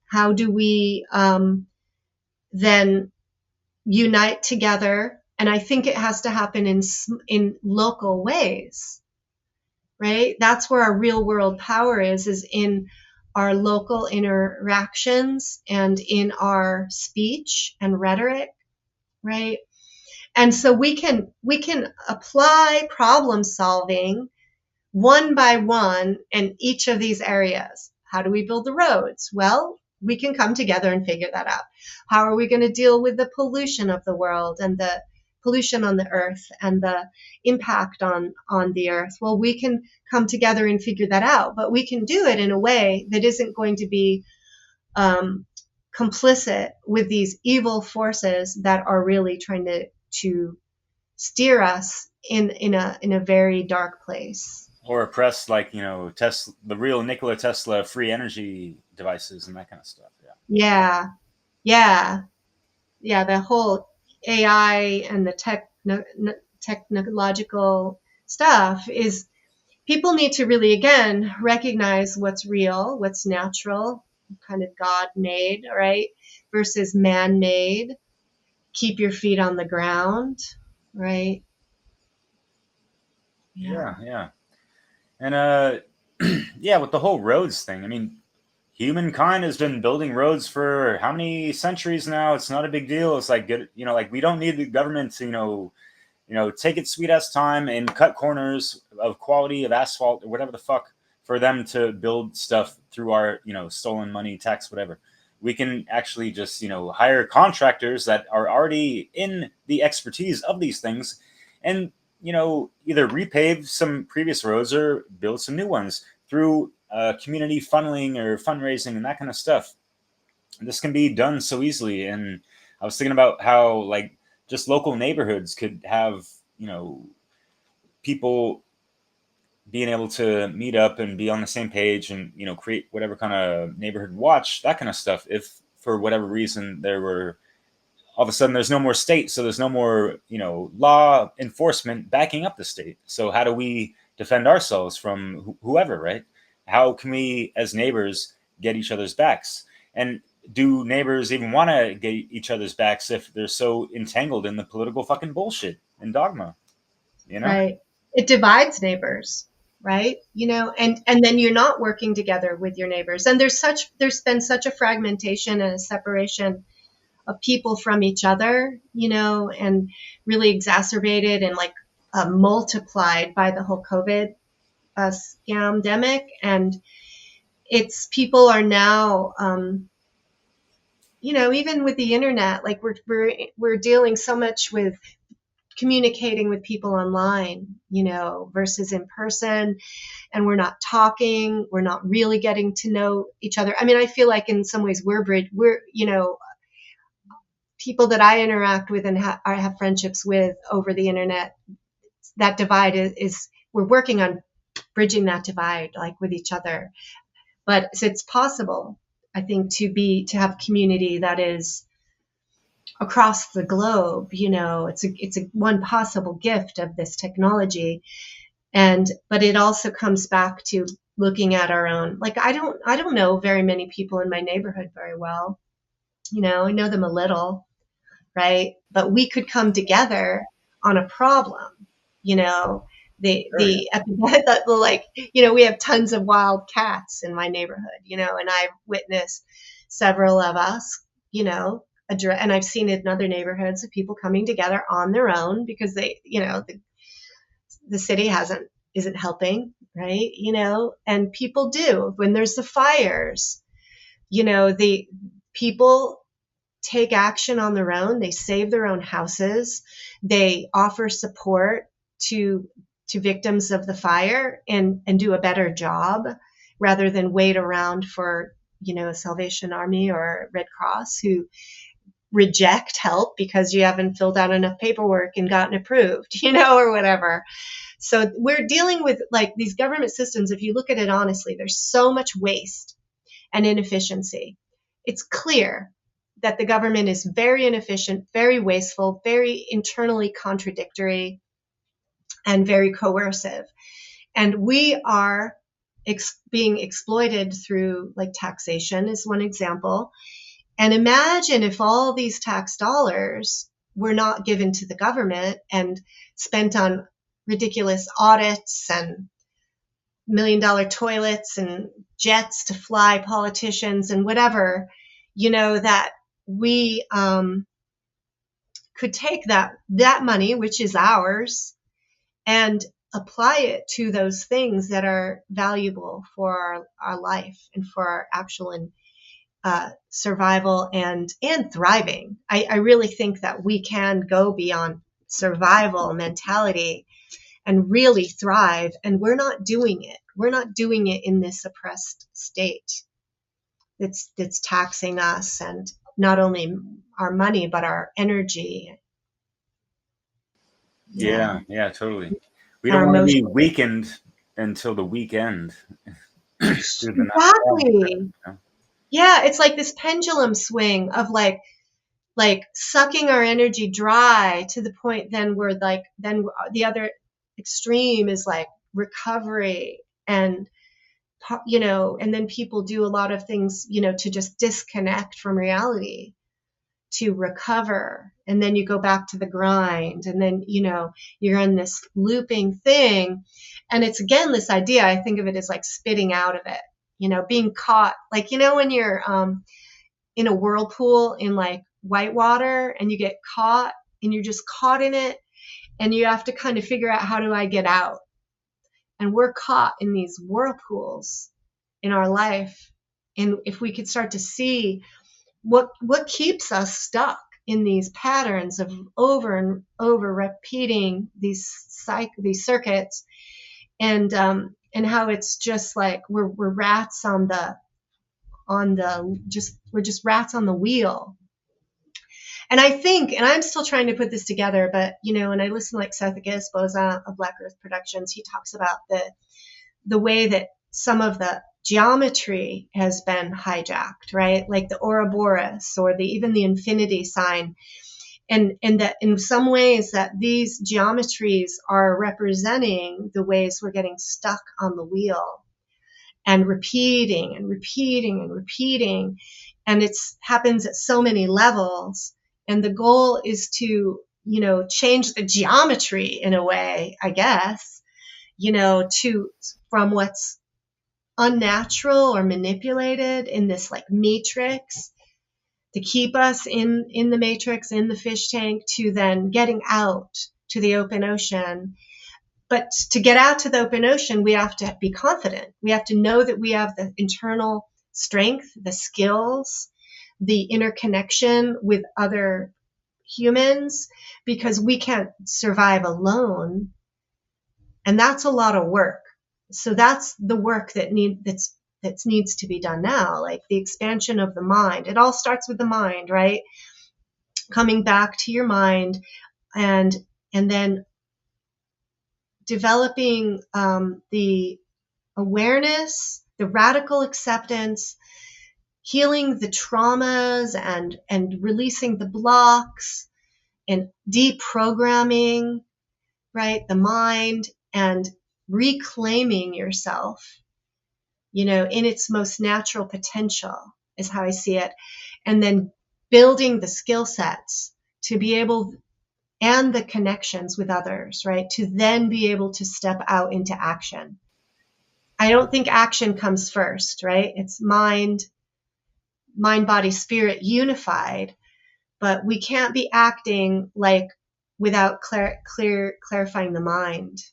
How do we then unite together? And I think it has to happen in local ways, right? That's where our real world power is in our local interactions and in our speech and rhetoric, right? And so we can apply problem solving one by one in each of these areas. How do we build the roads? Well, we can come together and figure that out. How are we going to deal with the pollution of the world and the pollution on the earth and the impact on the earth? Well, we can come together and figure that out, but we can do it in a way that isn't going to be complicit with these evil forces that are really trying to steer us in a very dark place. Or oppress, like, Tesla, the real Nikola Tesla free energy devices and that kind of stuff. Yeah. Yeah, yeah, yeah. The whole AI and the technological stuff is, people need to really, again, recognize what's real, what's natural, kind of God made, right, versus man made. Keep your feet on the ground, right? Yeah. Yeah, yeah. And yeah, with the whole roads thing, I mean, humankind has been building roads for how many centuries now? It's not a big deal. It's like good, like we don't need the government to, take its sweet ass time and cut corners of quality of asphalt or whatever the fuck for them to build stuff through our, stolen money, tax, whatever. We can actually just, hire contractors that are already in the expertise of these things and, either repave some previous roads or build some new ones through community funneling or fundraising and that kind of stuff. This can be done so easily. And I was thinking about how, like, just local neighborhoods could have, people being able to meet up and be on the same page and, create whatever kind of neighborhood watch, that kind of stuff. If for whatever reason there were, all of a sudden there's no more state, so there's no more, law enforcement backing up the state. So how do we defend ourselves from whoever, right? How can we as neighbors get each other's backs? And do neighbors even want to get each other's backs if they're so entangled in the political fucking bullshit and dogma, you know? Right. It divides neighbors, right? And then you're not working together with your neighbors. And there's been such a fragmentation and a separation of people from each other, and really exacerbated and like multiplied by the whole COVID scamdemic. And it's, people are now, even with the internet, like we're dealing so much with communicating with people online, versus in person, and we're not talking, we're not really getting to know each other. I mean, I feel like in some ways we're people that I interact with and I have friendships with over the internet. That divide is we're working on bridging that divide, like with each other. But it's possible, I think, to have community that is across the globe. It's a one possible gift of this technology. But it also comes back to looking at our own, like, I don't know very many people in my neighborhood very well. I know them a little, right? But we could come together on a problem, like, we have tons of wild cats in my neighborhood, and I've witnessed several of us, and I've seen it in other neighborhoods of people coming together on their own because they, the city isn't helping, right? And people do when there's the fires, the people take action on their own. They save their own houses. They offer support to victims of the fire and do a better job rather than wait around for, a Salvation Army or Red Cross who reject help because you haven't filled out enough paperwork and gotten approved, or whatever. So we're dealing with, like, these government systems. If you look at it honestly, there's so much waste and inefficiency. It's clear that the government is very inefficient, very wasteful, very internally contradictory, and very coercive. And we are being exploited through, like, taxation is one example. And imagine if all these tax dollars were not given to the government and spent on ridiculous audits and $1 million toilets and jets to fly politicians and whatever, that we could take that money, which is ours, and apply it to those things that are valuable for our life and for our actual survival and thriving. I really think that we can go beyond survival mentality and really thrive, and we're not doing it. We're not doing it in this oppressed state that's taxing us, and not only our money but our energy. Yeah. Yeah, totally. We don't Our want to be emotions. weakened until the weekend through the nostalgia. Exactly. You know? Yeah, it's like this pendulum swing of like sucking our energy dry to the point then we're like then the other extreme is like recovery and and then people do a lot of things to just disconnect from reality to recover, and then you go back to the grind, and then you're in this looping thing. And it's again this idea, I think of it as like spitting out of it, being caught, like when you're in a whirlpool in like white water and you get caught and you're just caught in it, and you have to kind of figure out, how do I get out? And we're caught in these whirlpools in our life. And if we could start to see what keeps us stuck in these patterns of over and over repeating these circuits, and how it's just like we're rats we're just rats on the wheel. And I think, and I'm still trying to put this together, but when I listen to like Seth Esposa of Black Earth Productions, he talks about the way that some of the geometry has been hijacked, right? Like the Ouroboros or even the infinity sign. And that in some ways that these geometries are representing the ways we're getting stuck on the wheel and repeating and repeating and repeating. And it's happens at so many levels. And the goal is to, change the geometry in a way, I guess, from what's unnatural or manipulated in this like matrix, to keep us in the matrix, in the fish tank, to then getting out to the open ocean. But to get out to the open ocean, we have to be confident. We have to know that we have the internal strength, the skills, the interconnection with other humans, because we can't survive alone. And that's a lot of work. So that's the work that needs to be done now, like the expansion of the mind. It all starts with the mind, right? Coming back to your mind, and then developing the awareness, the radical acceptance, healing the traumas, and releasing the blocks, and deprogramming, right, the mind, and reclaiming yourself, in its most natural potential is how I see it. And then building the skill sets to be able, and the connections with others, right, to then be able to step out into action. I don't think action comes first, right? It's mind, body, spirit unified, but we can't be acting like without clarifying the mind.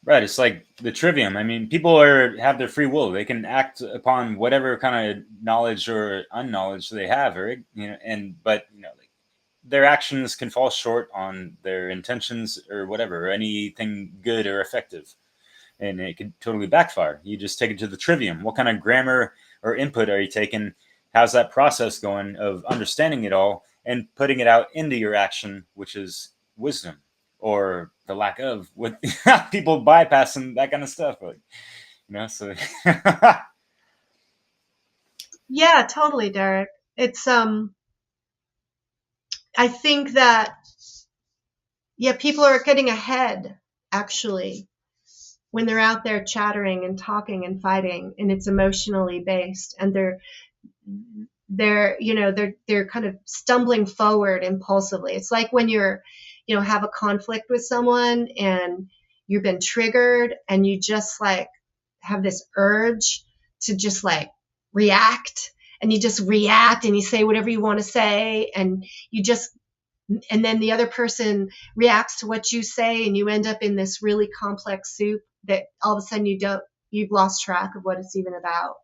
Right. It's like the trivium. I mean, people have their free will. They can act upon whatever kind of knowledge or unknowledge they have, or but like, their actions can fall short on their intentions or whatever, or anything good or effective, and it could totally backfire. You just take it to the trivium. What kind of grammar or input are you taking? How's that process going of understanding it all and putting it out into your action, which is wisdom, or the lack of, with people bypassing that kind of stuff, like, so Yeah, totally, Derek. It's I think that, yeah, people are getting ahead, actually, when they're out there chattering and talking and fighting, and it's emotionally based, and they're kind of stumbling forward impulsively. It's like when you're have a conflict with someone and you've been triggered, and you just like have this urge to just like react, and you just react and you say whatever you want to say, and then the other person reacts to what you say, and you end up in this really complex soup that all of a sudden you've lost track of what it's even about.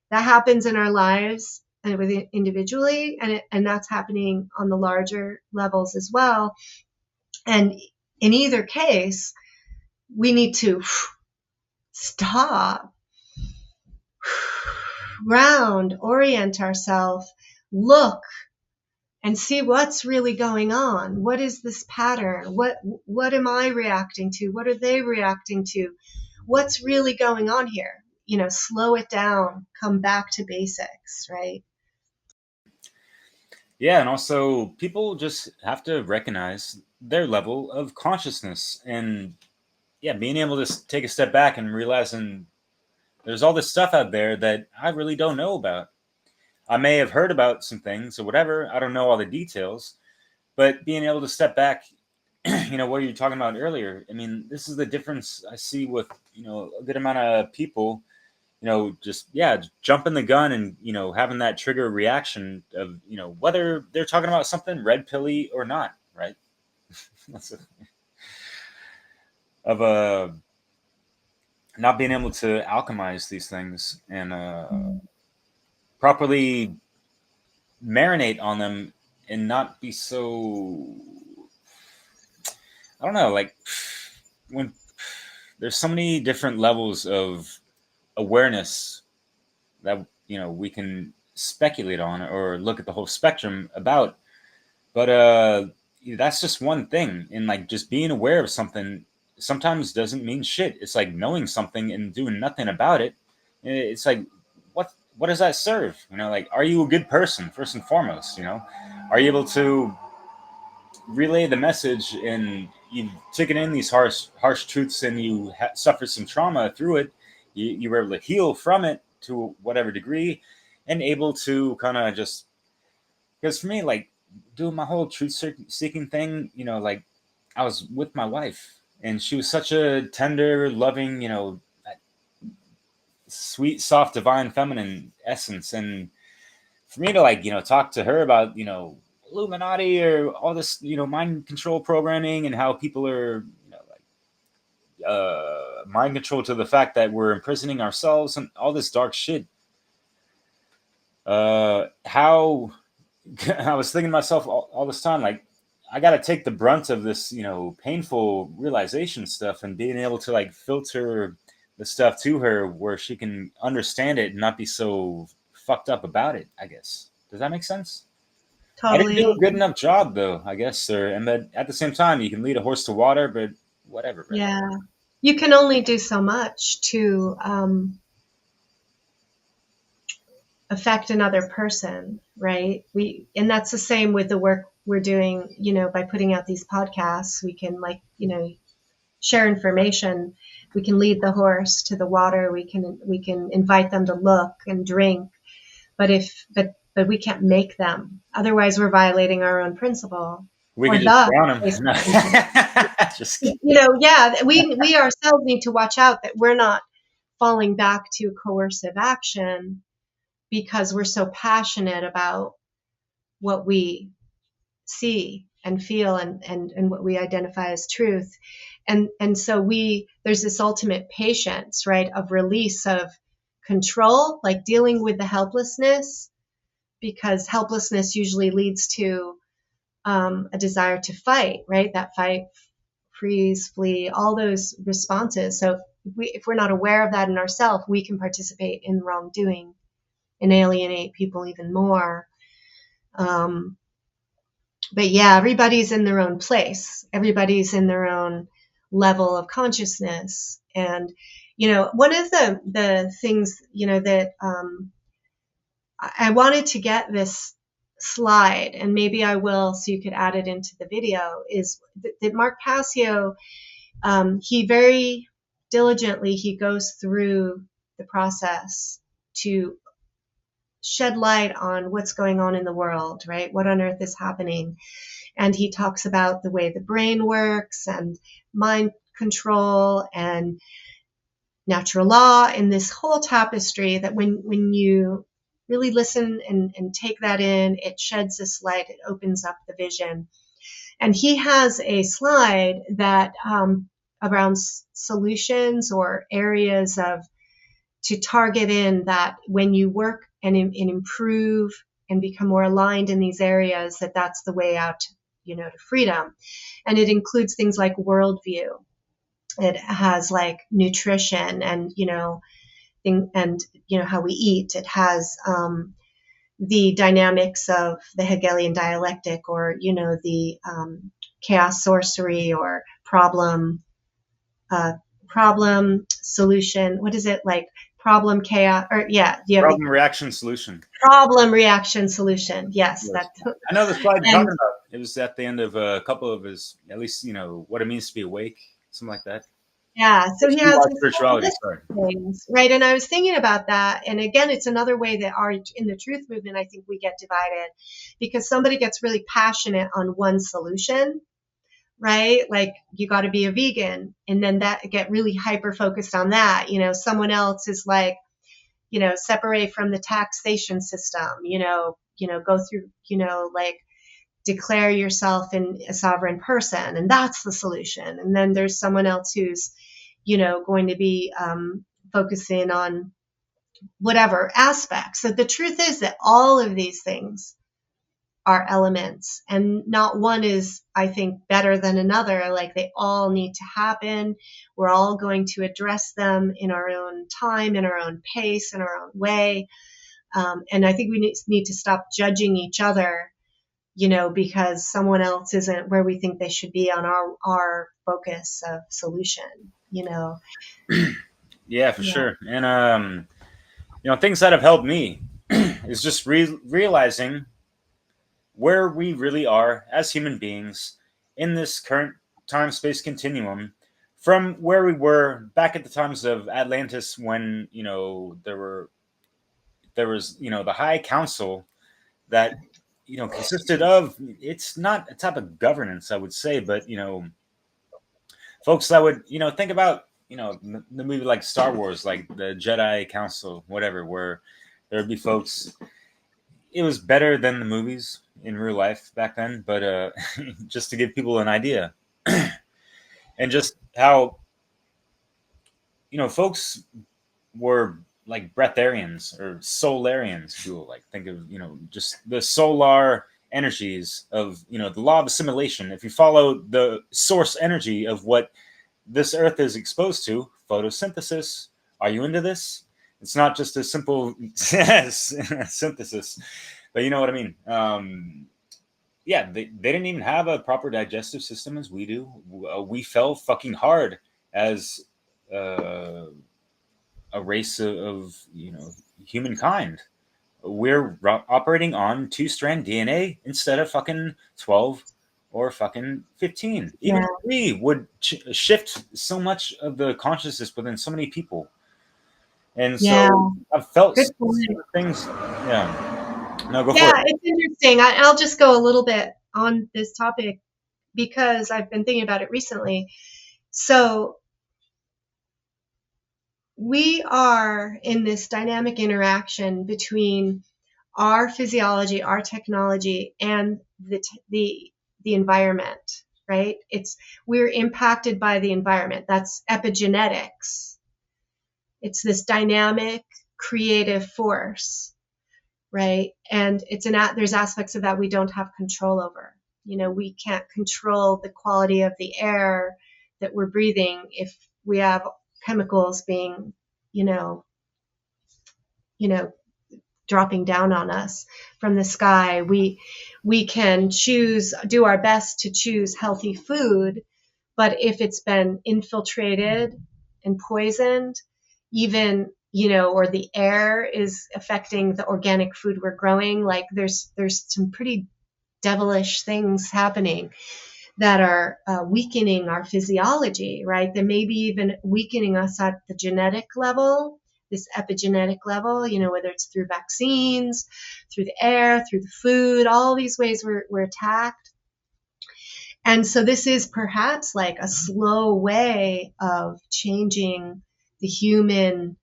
That happens in our lives and individually, and that's happening on the larger levels as well. And in either case, we need to stop, ground, orient ourselves, look, and see what's really going on. What is this pattern? What am I reacting to? What are they reacting to? What's really going on here? Slow it down, come back to basics, right? Yeah, and also people just have to recognize their level of consciousness, and yeah, being able to take a step back and realizing there's all this stuff out there that I really don't know about. I may have heard about some things or whatever. I don't know all the details, but being able to step back, what you were talking about earlier. I mean, this is the difference I see with, a good amount of people, just, yeah, jumping the gun and, having that trigger reaction of, whether they're talking about something red pilly or not, right? That's of not being able to alchemize these things and properly marinate on them and not be so, I don't know, like when there's so many different levels of awareness that we can speculate on or look at the whole spectrum about, but that's just one thing. And like just being aware of something sometimes doesn't mean shit. It's like knowing something and doing nothing about it. It's like, what does that serve? Like, are you a good person first and foremost? Are you able to relay the message, and you've taken in these harsh truths, and you suffered some trauma through it. You were able to heal from it to whatever degree, and able to kind of just, because for me, like doing my whole truth seeking thing, like I was with my wife, and she was such a tender, loving, that sweet, soft, divine, feminine essence, and for me to like talk to her about Illuminati or all this mind control programming and how people are mind control to the fact that we're imprisoning ourselves and all this dark shit. How I was thinking to myself all this time, like I got to take the brunt of this painful realization stuff and being able to like filter the stuff to her where she can understand it and not be so fucked up about it, I guess. Does that make sense? I didn't do Totally. a good enough job, though, I guess, sir. And but at the same time, you can lead a horse to water, but whatever, right? Yeah. You can only do so much to affect another person, right? And that's the same with the work we're doing, by putting out these podcasts. We can share information. We can lead the horse to the water. We can invite them to look and drink. But we can't make them. Otherwise, we're violating our own principle. We Or could just the drown him. basic No. principle. Just kidding. Yeah, we ourselves need to watch out that we're not falling back to coercive action because we're so passionate about what we see and feel and what we identify as truth. And so there's this ultimate patience, right, of release of control, like dealing with the helplessness, because helplessness usually leads to a desire to fight, right? That fight, freeze, flee, all those responses. So if we're not aware of that in ourselves, we can participate in wrongdoing and alienate people even more. But yeah, everybody's in their own place. Everybody's in their own level of consciousness. And, one of the things, that I wanted to get this slide, and maybe I will, so you could add it into the video, is that Mark Passio, he very diligently, he goes through the process to shed light on what's going on in the world, right? What on earth is happening? And he talks about the way the brain works and mind control and natural law and this whole tapestry that when you really listen and take that in, it sheds this light, it opens up the vision. And he has a slide that around solutions or areas to target in that when you work and improve and become more aligned in these areas, that's the way out, to freedom. And it includes things like worldview. It has like nutrition and, how we eat. It has the dynamics of the Hegelian dialectic, or, the chaos sorcery, or uh, problem solution. What is it, like problem chaos? Or yeah, do you have the Problem reaction solution. problem reaction solution? Yes, Yes. that's I know the slide you're and talking about. It was at the end of a couple of his, at least, what it means to be awake, something like that. yeah. So he has Why this whole spirituality, list sorry. of things, right? And I was thinking about that, and again, it's another way that in the truth movement, I think we get divided because somebody gets really passionate on one solution, right? Like, you got to be a vegan, and then that get really hyper focused on that. Someone else is like, separate from the taxation system, go through, like, declare yourself in a sovereign person, and that's the solution. And then there's someone else who's, going to be focusing on whatever aspect. So the truth is that all of these things are elements, and not one is, I think, better than another. Like, they all need to happen. We're all going to address them in our own time, in our own pace, in our own way. And I think we need to stop judging each other, because someone else isn't where we think they should be on our focus of solution. Yeah, for Yeah. sure. And things that have helped me is just realizing where we really are as human beings in this current time space continuum from where we were back at the times of Atlantis, when there was the High Council that consisted of, it's not a type of governance, I would say, but folks that would think about the movie like Star Wars, like the Jedi Council, whatever, where there would be folks. It was better than the movies in real life back then, but just to give people an idea, and just how folks were like breatharians or solarians. People like think of just the solar energies of the law of assimilation. If you follow the source energy of what this earth is exposed to, photosynthesis. Are you into this? It's not just a simple synthesis, but you know what I mean. Yeah, they didn't even have a proper digestive system as we do. We fell fucking hard as uh, a race of humankind. We're operating on 2-strand DNA instead of fucking 12 or fucking 15. Even Yeah. 3 would shift so much of the consciousness within so many people. And Yeah. so I've felt Good point. things. Yeah. No, go for Yeah, it. it's interesting. I'll just go a little bit on this topic because I've been thinking about it recently. So we are in this dynamic interaction between our physiology, our technology, and the environment, right? We're impacted by the environment. That's epigenetics. It's this dynamic, creative force, right? And there's aspects of that we don't have control over. We can't control the quality of the air that we're breathing if we have chemicals being, you know, you know, dropping down on us from the sky. We can do our best to choose healthy food, but if it's been infiltrated and poisoned, even, or the air is affecting the organic food we're growing, like there's some pretty devilish things happening that are weakening our physiology, right? That may be even weakening us at the genetic level, this epigenetic level, whether it's through vaccines, through the air, through the food, all these ways we're attacked. And so this is perhaps like a slow way of changing the human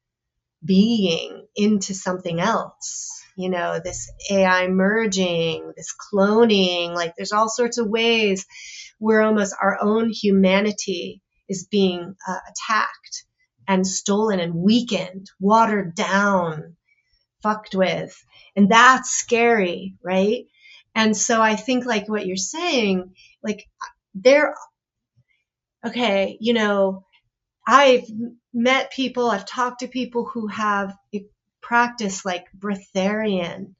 being into something else. This AI merging, this cloning, like there's all sorts of ways where almost our own humanity is being attacked and stolen and weakened, watered down, fucked with. And that's scary, right? And so I think like what you're saying, like okay, I've met people, I've talked to people who have practiced like breatharian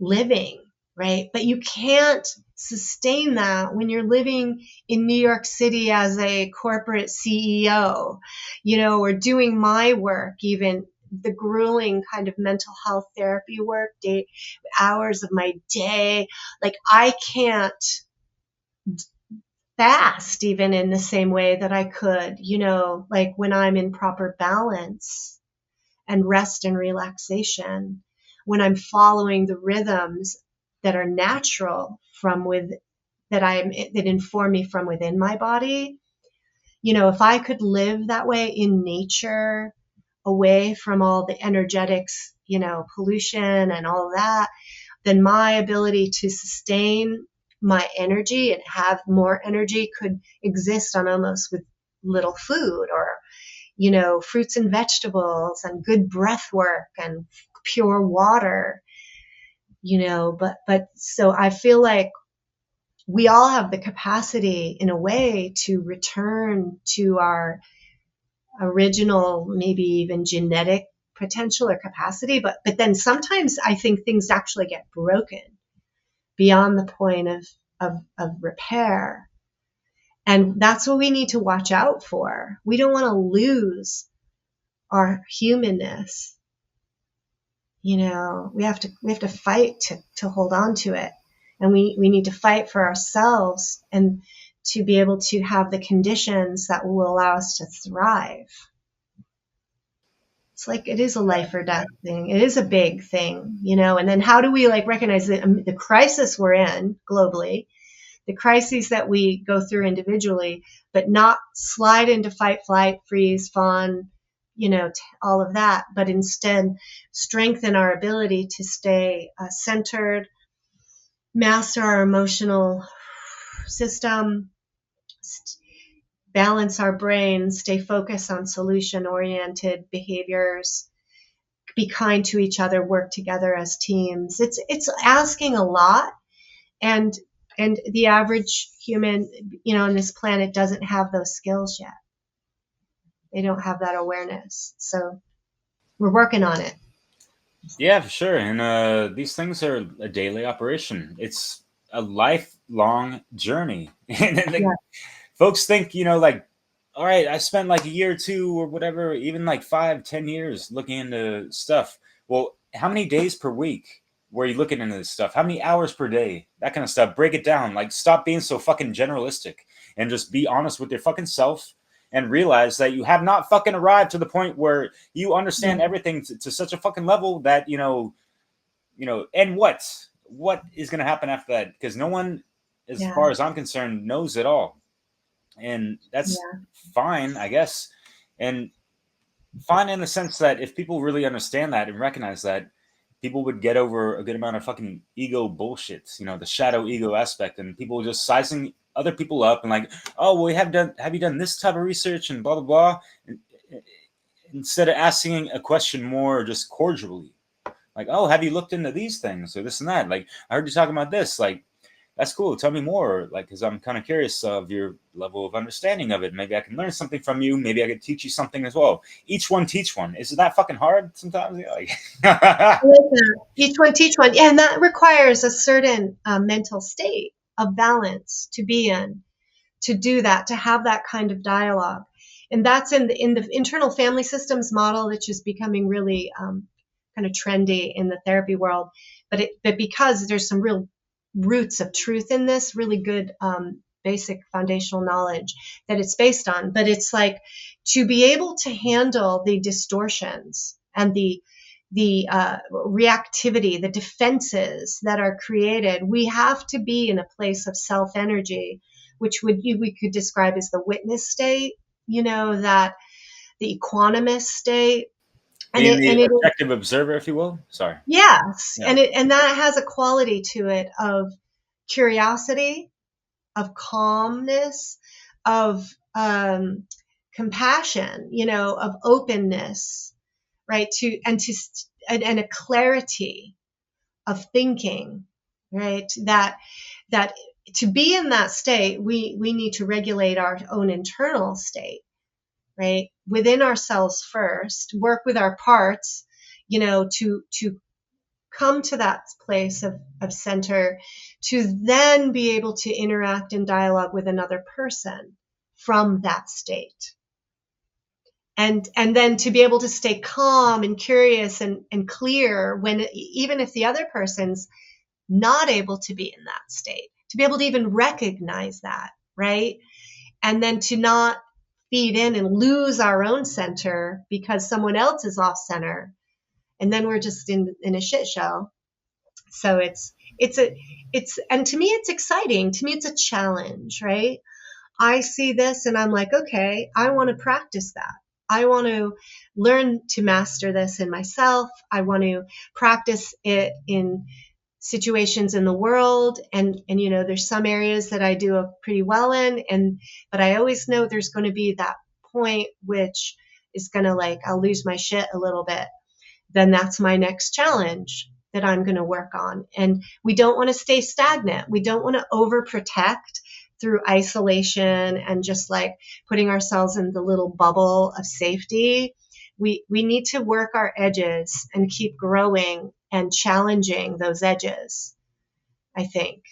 living, right? But you can't sustain that when you're living in New York City as a corporate CEO, or doing my work, even the grueling kind of mental health therapy work, hours of my day. Like, I can't fast even in the same way that I could, like when I'm in proper balance and rest and relaxation, when I'm following the rhythms that are natural that inform me from within my body. If I could live that way in nature, away from all the energetics, pollution and all of that, then my ability to sustain my energy and have more energy could exist on almost with little food, or fruits and vegetables and good breath work and pure water, but so I feel like we all have the capacity in a way to return to our original, maybe even genetic potential or capacity. But then sometimes I think things actually get broken beyond the point of repair. And that's what we need to watch out for. We don't want to lose our humanness. We have to fight to hold on to it. And we need to fight for ourselves and to be able to have the conditions that will allow us to thrive. It's like, it is a life or death thing. It is a big thing, and then how do we recognize the crisis we're in globally, the crises that we go through individually, but not slide into fight, flight, freeze, fawn, all of that, but instead strengthen our ability to stay centered, master our emotional system, balance our brain, stay focused on solution-oriented behaviors, be kind to each other, work together as teams. It's asking a lot, and the average human, on this planet doesn't have those skills yet. They don't have that awareness. So we're working on it. Yeah, for sure. And these things are a daily operation. It's a lifelong journey. And then Yeah. folks think, like, all right, I spent like a year or two or whatever, even like 5, 10 years looking into stuff. Well, how many days per week were you looking into this stuff? How many hours per day? That kind of stuff. Break it down. Like, stop being so fucking generalistic and just be honest with your fucking self and realize that you have not fucking arrived to the point where you understand everything to such a fucking level that, and what is going to happen after that? Because no one, as far as I'm concerned, knows it all. And that's fine, I guess. And fine in the sense that if people really understand that and recognize that, people would get over a good amount of fucking ego bullshit, the shadow ego aspect, and people just sizing other people up and like, oh, well, have you done this type of research and blah, blah, blah. And, instead of asking a question more just cordially, like, oh, have you looked into these things or this and that? Like, I heard you talking about this. Like, that's cool. Tell me more. Like, because I'm kind of curious of your level of understanding of it. Maybe I can learn something from you. Maybe I could teach you something as well. Each one teach one. Is it that fucking hard sometimes? Each one teach one. Yeah, and that requires a certain mental state of balance to be in, to do that, to have that kind of dialogue. And that's in the internal family systems model, which is becoming really kind of trendy in the therapy world. But because there's some real roots of truth in this, really good basic foundational knowledge that it's based on. But it's like, to be able to handle the distortions and the reactivity, the defenses that are created, we have to be in a place of self-energy, which we could describe as the witness state, that the equanimous state. The objective observer, if you will. Sorry. Yes. Yeah. And that has a quality to it of curiosity, of calmness, of compassion, of openness, right? And a clarity of thinking, right? That to be in that state, we need to regulate our own internal state, right? Within ourselves first, work with our parts, to come to that place of center, to then be able to interact in dialogue with another person from that state. And then to be able to stay calm and curious and clear when, even if the other person's not able to be in that state, to be able to even recognize that, right? And then to not feed in and lose our own center because someone else is off center. And then we're just in a shit show. So and to me, it's exciting. To me, it's a challenge, right? I see this and I'm like, okay, I want to practice that. I want to learn to master this in myself. I want to practice it in situations in the world. And there's some areas that I do pretty well in, but I always know there's going to be that point which is going to, I'll lose my shit a little bit. Then that's my next challenge that I'm going to work on. And we don't want to stay stagnant. We don't want to overprotect through isolation and just putting ourselves in the little bubble of safety. We need to work our edges and keep growing and challenging those edges, I think.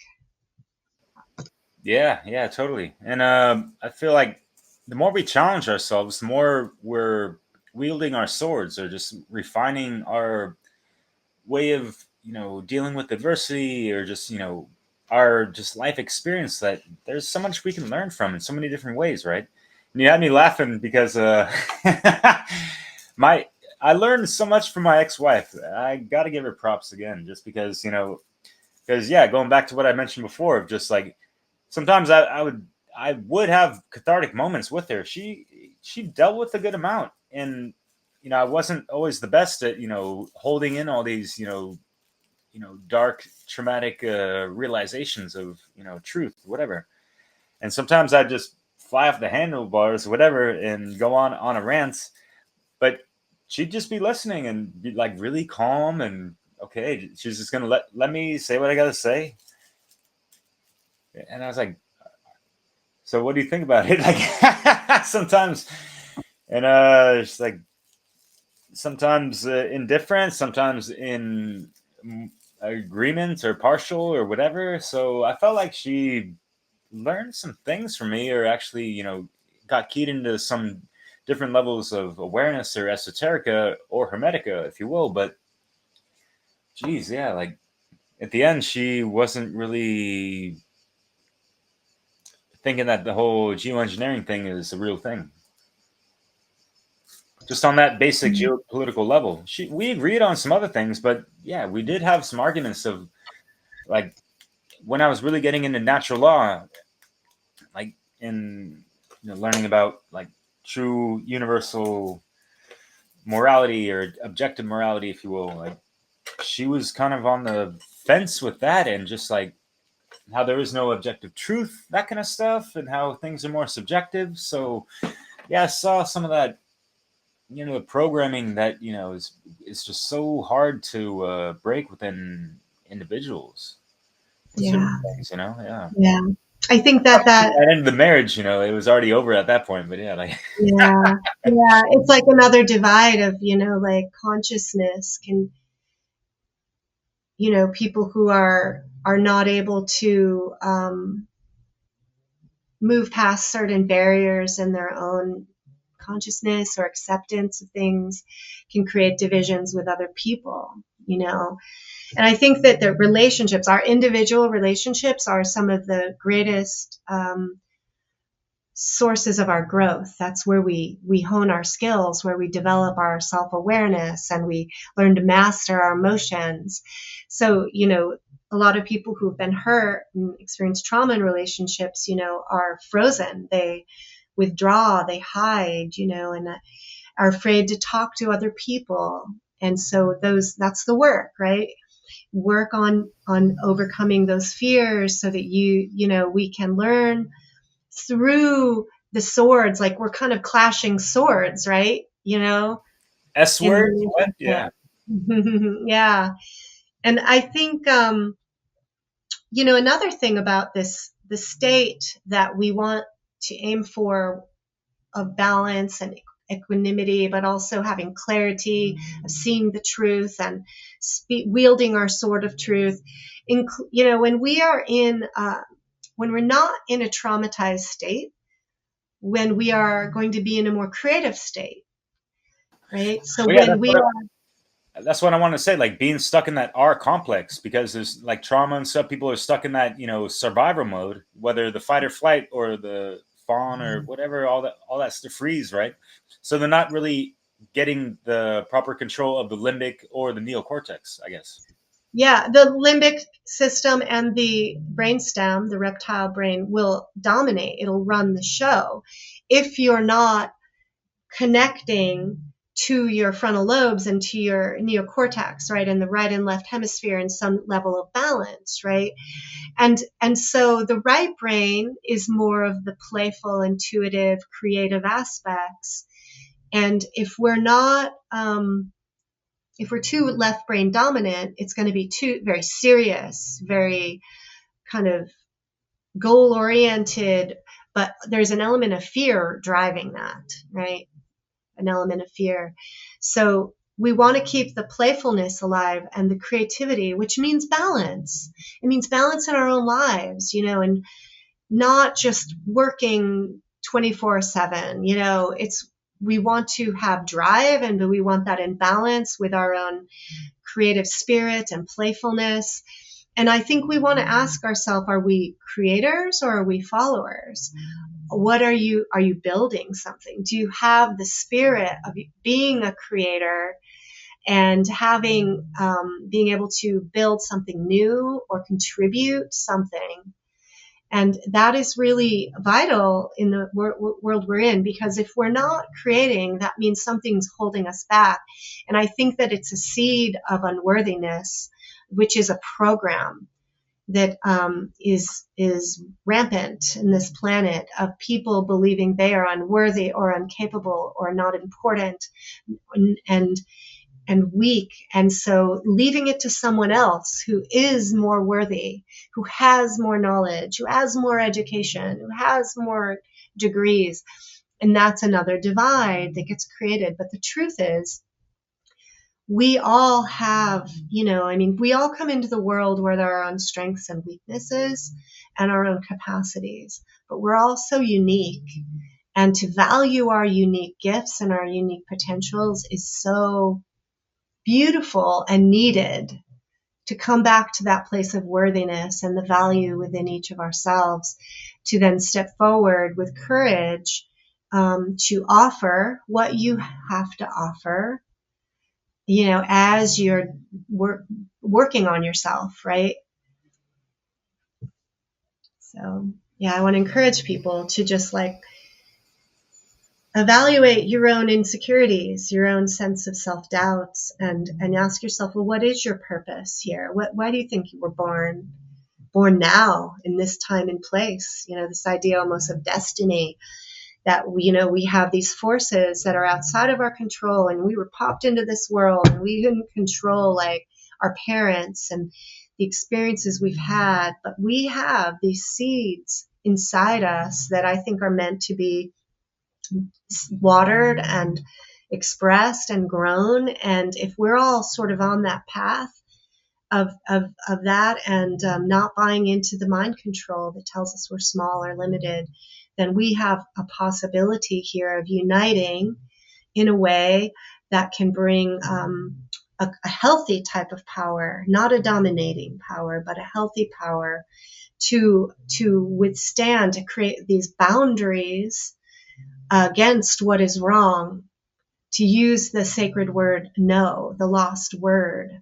Yeah, totally. And I feel like the more we challenge ourselves, the more we're wielding our swords or just refining our way of dealing with adversity, or just our just life experience, that there's so much we can learn from in so many different ways, right? And you had me laughing because my I learned so much from my ex-wife. I got to give her props again, just because going back to what I mentioned before, of just sometimes I would have cathartic moments with her. She dealt with a good amount, and I wasn't always the best at holding in all these dark, traumatic realizations of truth, whatever. And sometimes I'd just fly off the handlebars, whatever, and go on a rant. But she'd just be listening and be really calm, and okay, she's just gonna let me say what I gotta say. And I was like, so what do you think about it? Sometimes, and it's sometimes indifferent, sometimes in agreement or partial or whatever. So I felt like she learned some things from me, or actually, got keyed into some different levels of awareness, or esoterica, or hermetica, if you will. But geez, yeah, at the end, she wasn't really thinking that the whole geoengineering thing is a real thing. Just on that basic geopolitical level, we agreed on some other things, but yeah, we did have some arguments of when I was really getting into natural law, in learning about true universal morality, or objective morality, if you will. She was kind of on the fence with that, and just how there is no objective truth, that kind of stuff, and how things are more subjective. So yeah, I saw some of that, the programming that is just so hard to break within individuals. Yeah. Things, Yeah. I think that ended the marriage, it was already over at that point. But yeah, yeah, it's like another divide of consciousness can, people who are not able to move past certain barriers in their own consciousness or acceptance of things can create divisions with other people, And I think that the relationships, our individual relationships, are some of the greatest sources of our growth. That's where we hone our skills, where we develop our self-awareness, and we learn to master our emotions. So, a lot of people who've been hurt and experienced trauma in relationships, are frozen. They withdraw, they hide, and are afraid to talk to other people. And so that's the work, right? Work on overcoming those fears so that we can learn through the swords. We're kind of clashing swords, right? S word? Yeah. Yeah. And I think, another thing about the state that we want to aim for, of balance and equanimity, but also having clarity of seeing the truth and wielding our sword of truth. When we are when we're not in a traumatized state, when we are going to be in a more creative state, right? So Well, yeah, when we are, that's what I want to say. Like being stuck in that R complex, because there's like trauma and stuff. People are stuck in that, survival mode, whether the fight or flight or the fawn or whatever, all that's the freeze, right? So they're not really getting the proper control of the limbic or the neocortex, I guess. yeah, the limbic system and the brainstem, the reptile brain, will dominate. It'll run the show if you're not connecting to your frontal lobes and to your neocortex, right, and the right and left hemisphere in some level of balance, right? And so the right brain is more of the playful, intuitive, creative aspects. And if we're not, if we're too left brain dominant, it's going to be too very serious, very kind of goal oriented, but there's an element of fear driving that, right? An element of fear. So we want to keep the playfulness alive and the creativity, which means balance. It means balance in our own lives, and not just working 24/7. We want to have drive, and we want that in balance with our own creative spirit and playfulness. And I think we want to ask ourselves, are we creators or are we followers? What are you building something? Do you have the spirit of being a creator and being able to build something new or contribute something? And that is really vital in the world we're in, because if we're not creating, that means something's holding us back. And I think that it's a seed of unworthiness, which is a program that is rampant in this planet, of people believing they are unworthy or incapable or not important and weak. And so leaving it to someone else who is more worthy, who has more knowledge, who has more education, who has more degrees. And that's another divide that gets created. But the truth is, we all have, we all come into the world where there are our own strengths and weaknesses and our own capacities, but we're all so unique. And to value our unique gifts and our unique potentials is so beautiful and needed, to come back to that place of worthiness and the value within each of ourselves, to then step forward with courage to offer what you have to offer, as you're working on yourself, right? So, yeah, I want to encourage people to just evaluate your own insecurities, your own sense of self-doubts, and ask yourself, well, what is your purpose here? Why do you think you were born now in this time and place? This idea almost of destiny, that we have these forces that are outside of our control, and we were popped into this world and we couldn't control our parents and the experiences we've had, but we have these seeds inside us that I think are meant to be watered and expressed and grown. And if we're all sort of on that path of that, and not buying into the mind control that tells us we're small or limited, then we have a possibility here of uniting in a way that can bring a healthy type of power, not a dominating power, but a healthy power to withstand, to create these boundaries against what is wrong, to use the sacred word no, the lost word,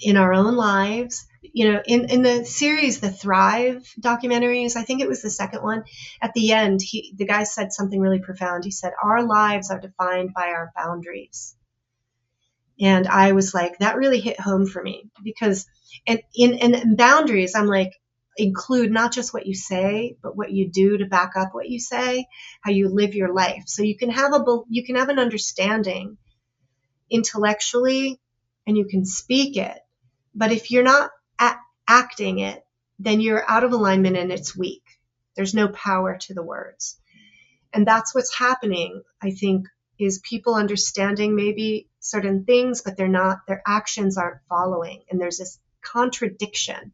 in our own lives. In the series, the Thrive documentaries, I think it was the second one, at the end, the guy said something really profound. He said, our lives are defined by our boundaries. And I was like, that really hit home for me, because in boundaries, I'm like, include not just what you say, but what you do to back up what you say, how you live your life. So you can have an understanding intellectually, and you can speak it. But if you're not acting it, then you're out of alignment and it's weak. There's no power to the words. And that's what's happening, I think, is people understanding maybe certain things, but their actions aren't following. And there's this contradiction.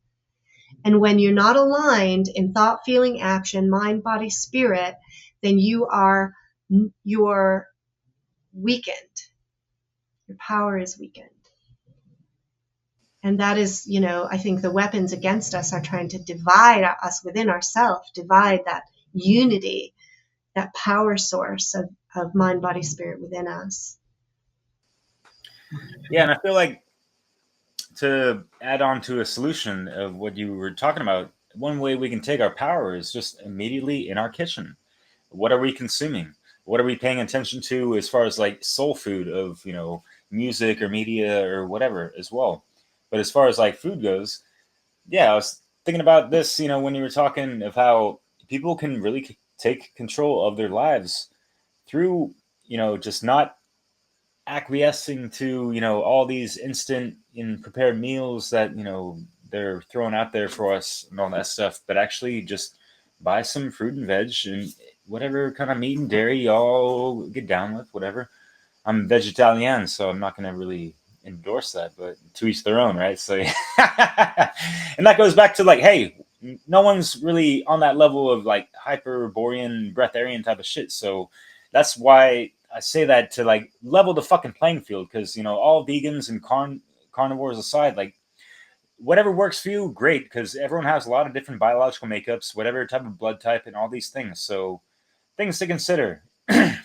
And when you're not aligned in thought, feeling, action, mind, body, spirit, then you're weakened. Your power is weakened. And that is, I think the weapons against us are trying to divide us within ourselves, divide that unity, that power source of mind, body, spirit within us. Yeah, and I feel like, to add on to a solution of what you were talking about, one way we can take our power is just immediately in our kitchen. What are we consuming? What are we paying attention to as far as like soul food of, music or media or whatever as well? But as far as like food goes, yeah, I was thinking about this, when you were talking of how people can really take control of their lives through, just not acquiescing to, all these instant and prepared meals that, they're throwing out there for us and all that stuff, but actually just buy some fruit and veg and whatever kind of meat and dairy y'all get down with, whatever. I'm vegetarian, so I'm not going to really endorse that, but to each their own, right? So, and that goes back to like, hey, no one's really on that level of like hyperborean, breatharian type of shit. So that's why I say that, to like level the fucking playing field, because all vegans and carnivores aside, like whatever works for you, great, because everyone has a lot of different biological makeups, whatever type of blood type, and all these things. So things to consider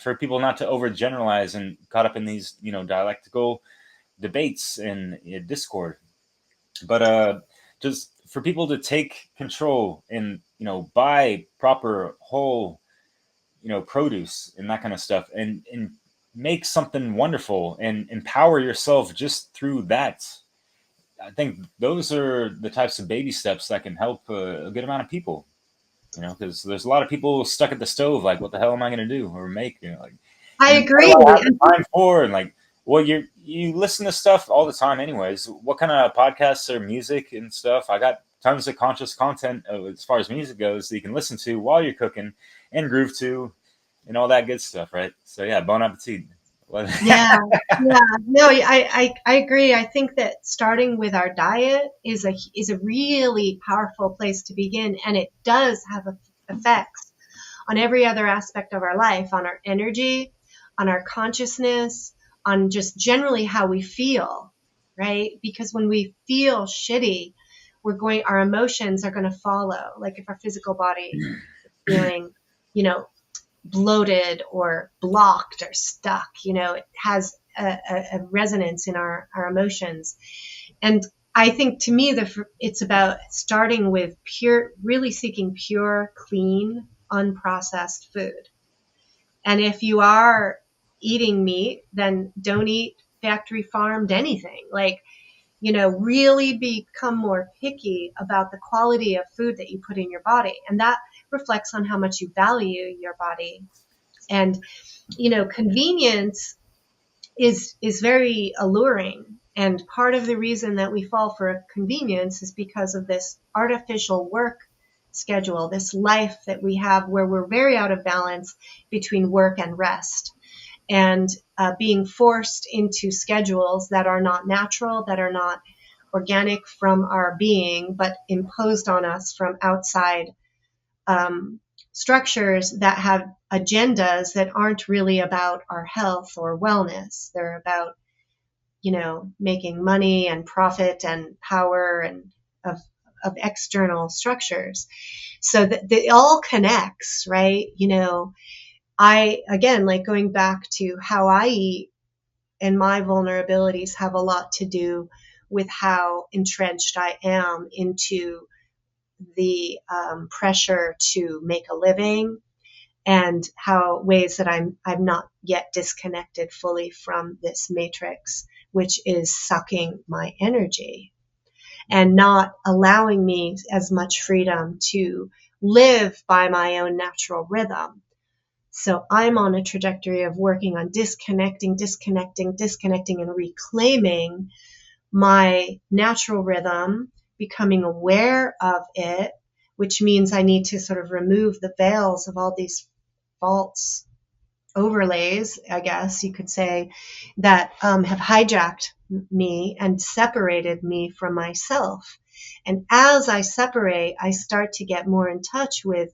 for people not to overgeneralize and caught up in these, dialectical debates and discord. But just for people to take control and buy proper whole produce and that kind of stuff, and make something wonderful and empower yourself just through that. I think those are the types of baby steps that can help a good amount of people. Because there's a lot of people stuck at the stove, like, what the hell am I going to do or make? Like, I agree. what do I have the time for? And like, well, you listen to stuff all the time, anyways. What kind of podcasts or music and stuff? I got tons of conscious content as far as music goes that you can listen to while you're cooking and groove to, and all that good stuff, right? So yeah, bon appetit. Yeah, yeah. No, I agree. I think that starting with our diet is a really powerful place to begin, and it does have effects on every other aspect of our life, on our energy, on our consciousness, on just generally how we feel, right? Because when we feel shitty, our emotions are going to follow. Like if our physical body is feeling, bloated or blocked or stuck, it has a resonance in our emotions. And I think, to me, it's about starting with really seeking pure, clean, unprocessed food. And if you are eating meat, then don't eat factory farmed anything. Like, really become more picky about the quality of food that you put in your body. And that reflects on how much you value your body. And, convenience is very alluring. And part of the reason that we fall for convenience is because of this artificial work schedule, this life that we have where we're very out of balance between work and rest. And being forced into schedules that are not natural, that are not organic from our being, but imposed on us from outside structures that have agendas that aren't really about our health or wellness. They're about, making money and profit and power and of external structures. So that it all connects, right? I, again, like going back to how I eat and my vulnerabilities have a lot to do with how entrenched I am into the pressure to make a living, and how ways that I'm not yet disconnected fully from this matrix, which is sucking my energy and not allowing me as much freedom to live by my own natural rhythm. So I'm on a trajectory of working on disconnecting, and reclaiming my natural rhythm, becoming aware of it, which means I need to sort of remove the veils of all these false overlays, I guess you could say, that have hijacked me and separated me from myself. And as I separate, I start to get more in touch with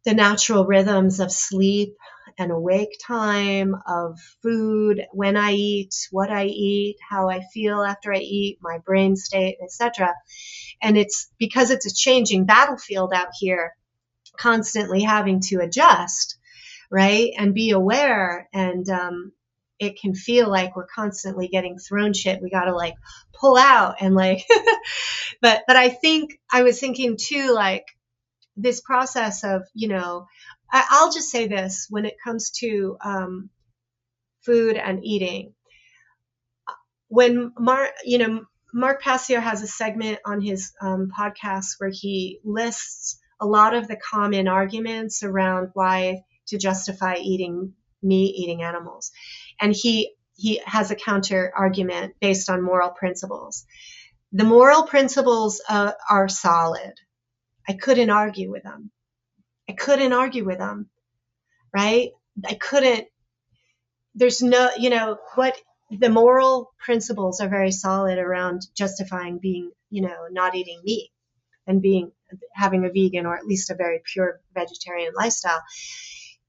the natural rhythms of sleep and awake time, of food, when I eat, what I eat, how I feel after I eat, my brain state, etc. And it's because it's a changing battlefield out here, constantly having to adjust, right? And be aware. And it can feel like we're constantly getting thrown shit. We got to like pull out and like, but I think I was thinking too, like this process of, I'll just say this when it comes to food and eating. When Mark Passio has a segment on his podcast where he lists a lot of the common arguments around why to justify eating meat, eating animals. And he has a counter argument based on moral principles. The moral principles are solid. I couldn't argue with them. Right? I couldn't, there's no, what the moral principles are very solid around justifying being, not eating meat and having a vegan or at least a very pure vegetarian lifestyle.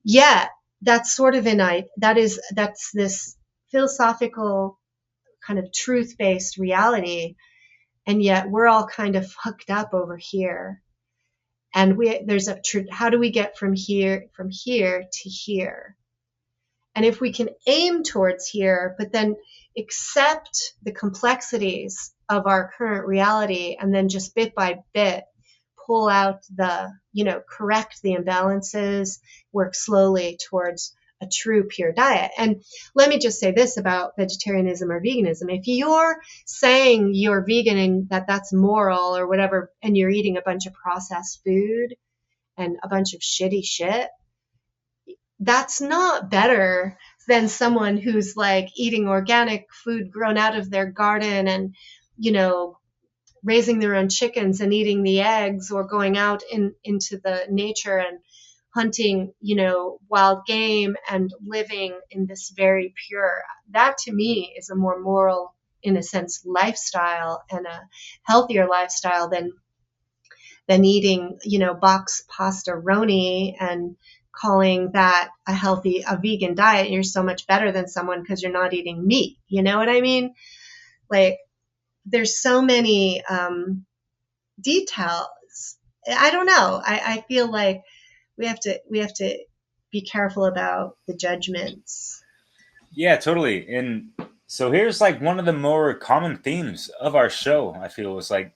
Yeah, that's sort of that's this philosophical kind of truth-based reality. And yet we're all kind of hooked up over here. And how do we get from here to here? And if we can aim towards here, but then accept the complexities of our current reality and then just bit by bit pull out correct the imbalances, work slowly towards a true pure diet. And let me just say this about vegetarianism or veganism. If you're saying you're vegan and that's moral or whatever, and you're eating a bunch of processed food and a bunch of shitty shit, that's not better than someone who's like eating organic food grown out of their garden and, raising their own chickens and eating the eggs, or going out into the nature and hunting, wild game and living in this very pure. That to me is a more moral, in a sense, lifestyle and a healthier lifestyle than eating, box pastaroni and calling that a vegan diet. You're so much better than someone because you're not eating meat. You know what I mean? Like, there's so many details. I don't know. I feel like we have to be careful about the judgments. Yeah, totally. And so here's like one of the more common themes of our show, I feel, is like,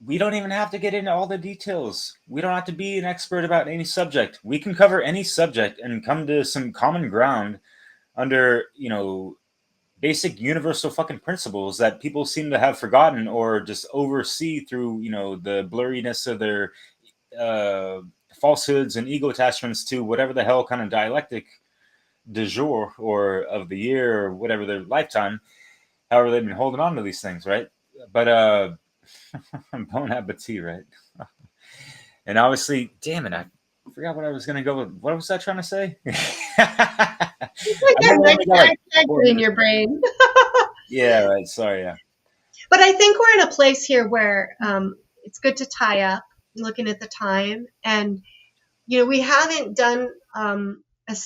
we don't even have to get into all the details. We don't have to be an expert about any subject. We can cover any subject and come to some common ground under, basic universal fucking principles that people seem to have forgotten or just oversee through, the blurriness of their falsehoods and ego attachments to whatever the hell kind of dialectic du jour or of the year or whatever their lifetime, however they've been holding on to these things, right? But bon appetit, right? And obviously, damn it, I forgot what I was going to go with. What was I trying to say? In your brain. Yeah, right. Sorry, yeah. But I think we're in a place here where it's good to tie up, looking at the time. And, we haven't done a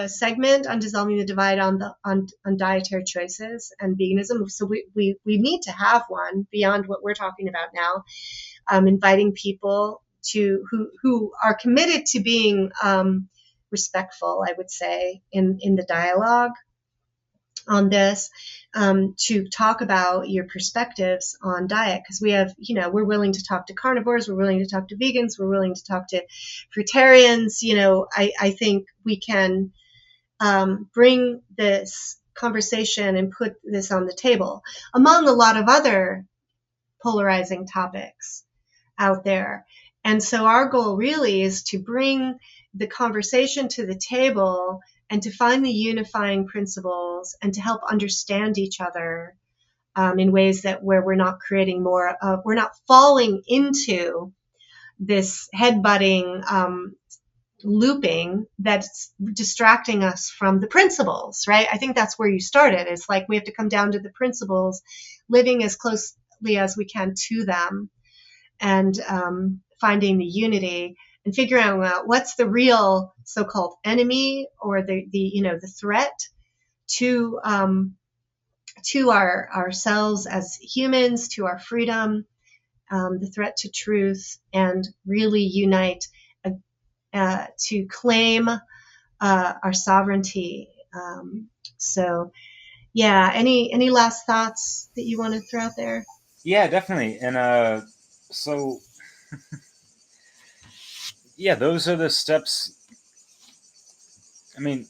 segment on dissolving the divide on dietary choices and veganism. So we need to have one beyond what we're talking about now, inviting people who are committed to being respectful, I would say, in the dialogue on this, to talk about your perspectives on diet. Because we have, we're willing to talk to carnivores, we're willing to talk to vegans, we're willing to talk to fruitarians. I think we can bring this conversation and put this on the table among a lot of other polarizing topics out there. And so our goal really is to bring the conversation to the table and to find the unifying principles and to help understand each other in ways where we're not creating we're not falling into this headbutting looping that's distracting us from the principles, right? I think that's where you started. It's like we have to come down to the principles, living as closely as we can to them, and finding the unity and figuring out what's the real so-called enemy, or the threat to ourselves as humans, to our freedom, the threat to truth, and really unite to claim our sovereignty. So, yeah. Any last thoughts that you want to throw out there? Yeah, definitely. And so, yeah, those are the steps. I mean,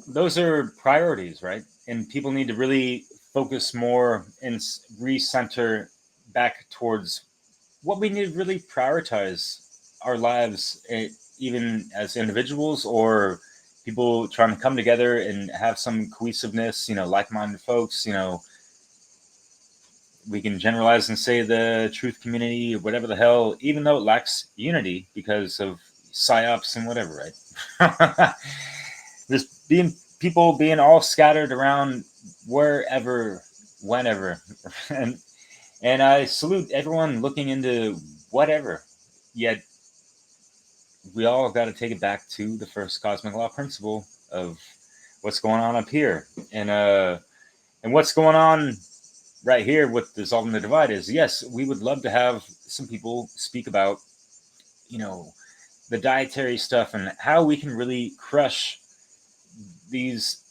those are priorities, right? And people need to really focus more and recenter back towards what we need to really prioritize our lives, even as individuals or people trying to come together and have some cohesiveness, like-minded folks. We can generalize and say the truth community or whatever the hell, even though it lacks unity because of psyops and whatever, right? Just people being all scattered around wherever, whenever, and I salute everyone looking into whatever. Yet we all got to take it back to the first cosmic law principle of what's going on up here, and what's going on right here with dissolving the divide is, yes, we would love to have some people speak about, the dietary stuff and how we can really crush these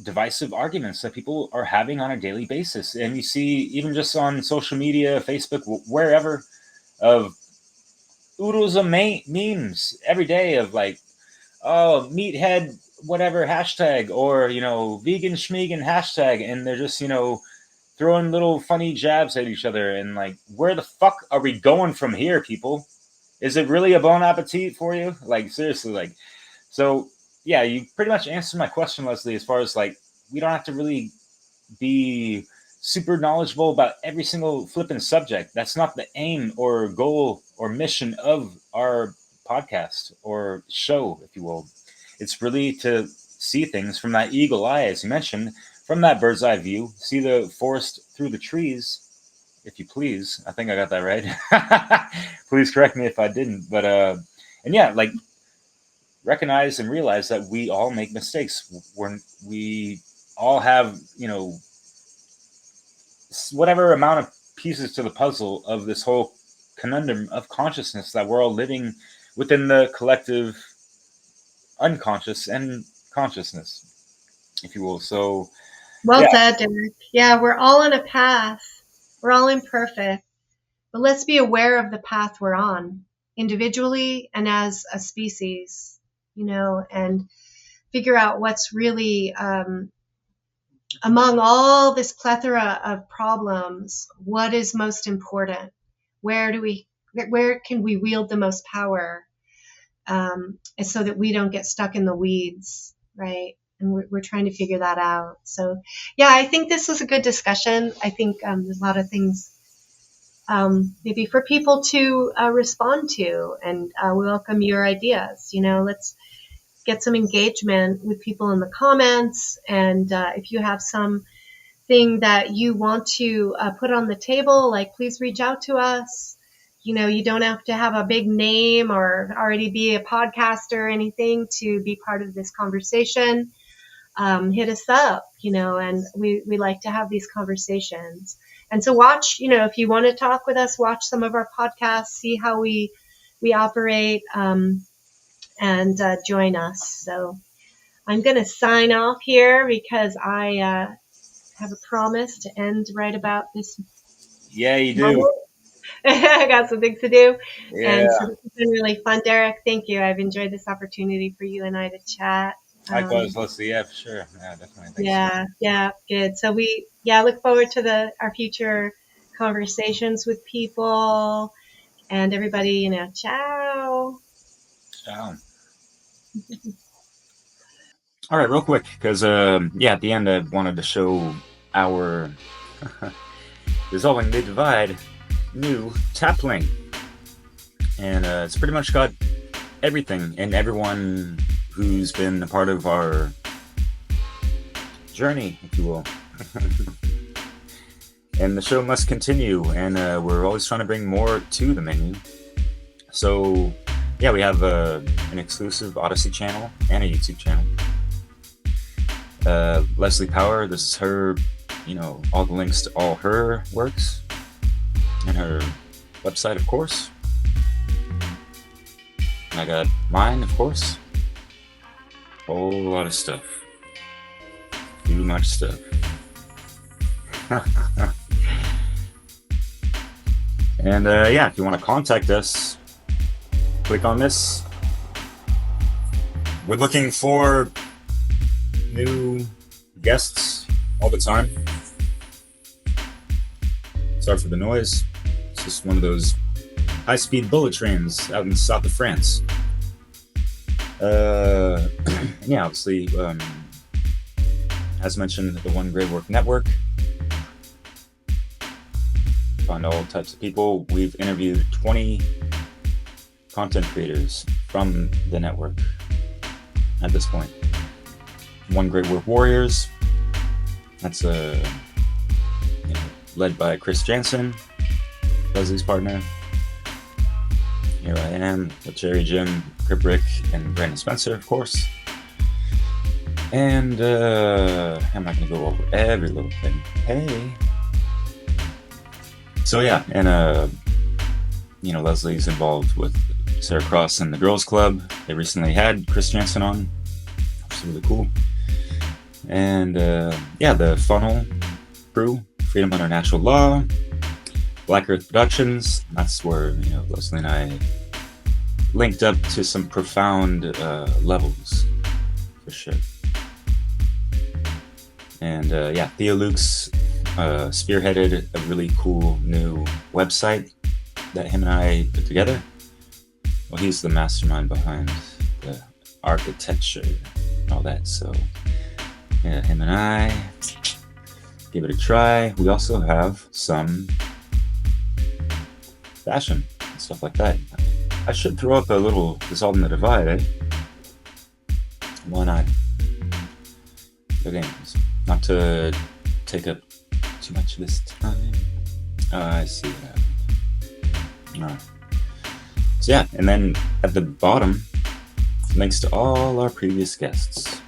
divisive arguments that people are having on a daily basis. And you see, even just on social media, Facebook, wherever, of oodles of memes every day of like, oh, meathead, whatever hashtag, or, vegan schmegan hashtag. And they're just, throwing little funny jabs at each other. And like, where the fuck are we going from here, people? Is it really a bon appetit for you? Like, seriously, like, so yeah, you pretty much answered my question, Leslie, as far as like, we don't have to really be super knowledgeable about every single flipping subject. That's not the aim or goal or mission of our podcast or show, if you will. It's really to see things from that eagle eye, as you mentioned, from that bird's eye view, see the forest through the trees, if you please. I think I got that right. Please correct me if I didn't. But, and yeah, like, recognize and realize that we all make mistakes. We all have, whatever amount of pieces to the puzzle of this whole conundrum of consciousness that we're all living within the collective unconscious and consciousness, if you will. So, Well yeah. said, Derek. Yeah, we're all on a path. We're all imperfect, but let's be aware of the path we're on, individually and as a species, and figure out what's really, among all this plethora of problems, what is most important? Where can we wield the most power, so that we don't get stuck in the weeds, right? And we're trying to figure that out. So, yeah, I think this was a good discussion. I think there's a lot of things maybe for people to respond to, and we welcome your ideas. Let's get some engagement with people in the comments. And if you have something that you want to put on the table, like, please reach out to us. You don't have to have a big name or already be a podcaster or anything to be part of this conversation. Hit us up, and we like to have these conversations. And so watch, if you want to talk with us, watch some of our podcasts, see how we operate, and join us. So I'm going to sign off here because I have a promise to end right about this. Yeah, you do. I got some things to do. Yeah. And so it's been really fun, Derek. Thank you. I've enjoyed this opportunity for you and I to chat. Likewise, Leslie. Yeah, for sure. Yeah, definitely. Thanks. Yeah, good. So we look forward to our future conversations with people, and everybody, ciao. Ciao. All right, real quick, because at the end I wanted to show our Dissolving the Divide new tap link, and it's pretty much got everything and everyone who's been a part of our journey, if you will. And the show must continue, and we're always trying to bring more to the menu. So, yeah, we have an exclusive Odyssey channel and a YouTube channel. Leslie Power, this is her, all the links to all her works and her website, of course. And I got mine, of course. Whole lot of stuff. Too much stuff. And yeah, if you want to contact us, click on this. We're looking for new guests all the time. Sorry for the noise. It's just one of those high-speed bullet trains out in the south of France. Yeah, obviously, as mentioned, the One Great Work Network. Find all types of people. We've interviewed 20 content creators from the network at this point. One Great Work Warriors. That's led by Chris Jansen, Leslie's partner. Here I am with Jerry, Jim, Kribrick, and Brandon Spencer, of course. And I'm not going to go over every little thing. Hey. So yeah, and Leslie's involved with Sarah Cross and the Girls Club. They recently had Chris Jansen on, which is really cool. And yeah, the Funnel crew, Freedom Under Natural Law, Black Earth Productions. That's where Leslie and I linked up to some profound levels, for sure. And yeah, Theo Luke's spearheaded a really cool new website that him and I put together. Well, he's the mastermind behind the architecture and all that. So yeah, him and I give it a try. We also have some fashion and stuff like that. I should throw up a little Dissolving the Divide, eh? Why not? Okay, not to take up too much of this time. I see what happened. Alright. So yeah, and then at the bottom, links to all our previous guests.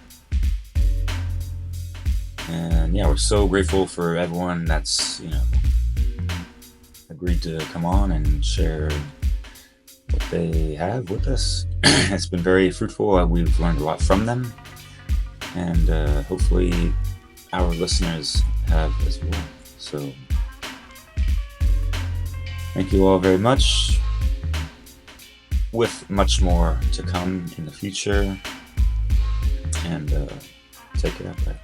And yeah, we're so grateful for everyone that's, agreed to come on and share what they have with us. It's been very fruitful. We've learned a lot from them. And hopefully our listeners have as well. So thank you all very much. With much more to come in the future. And take care of that.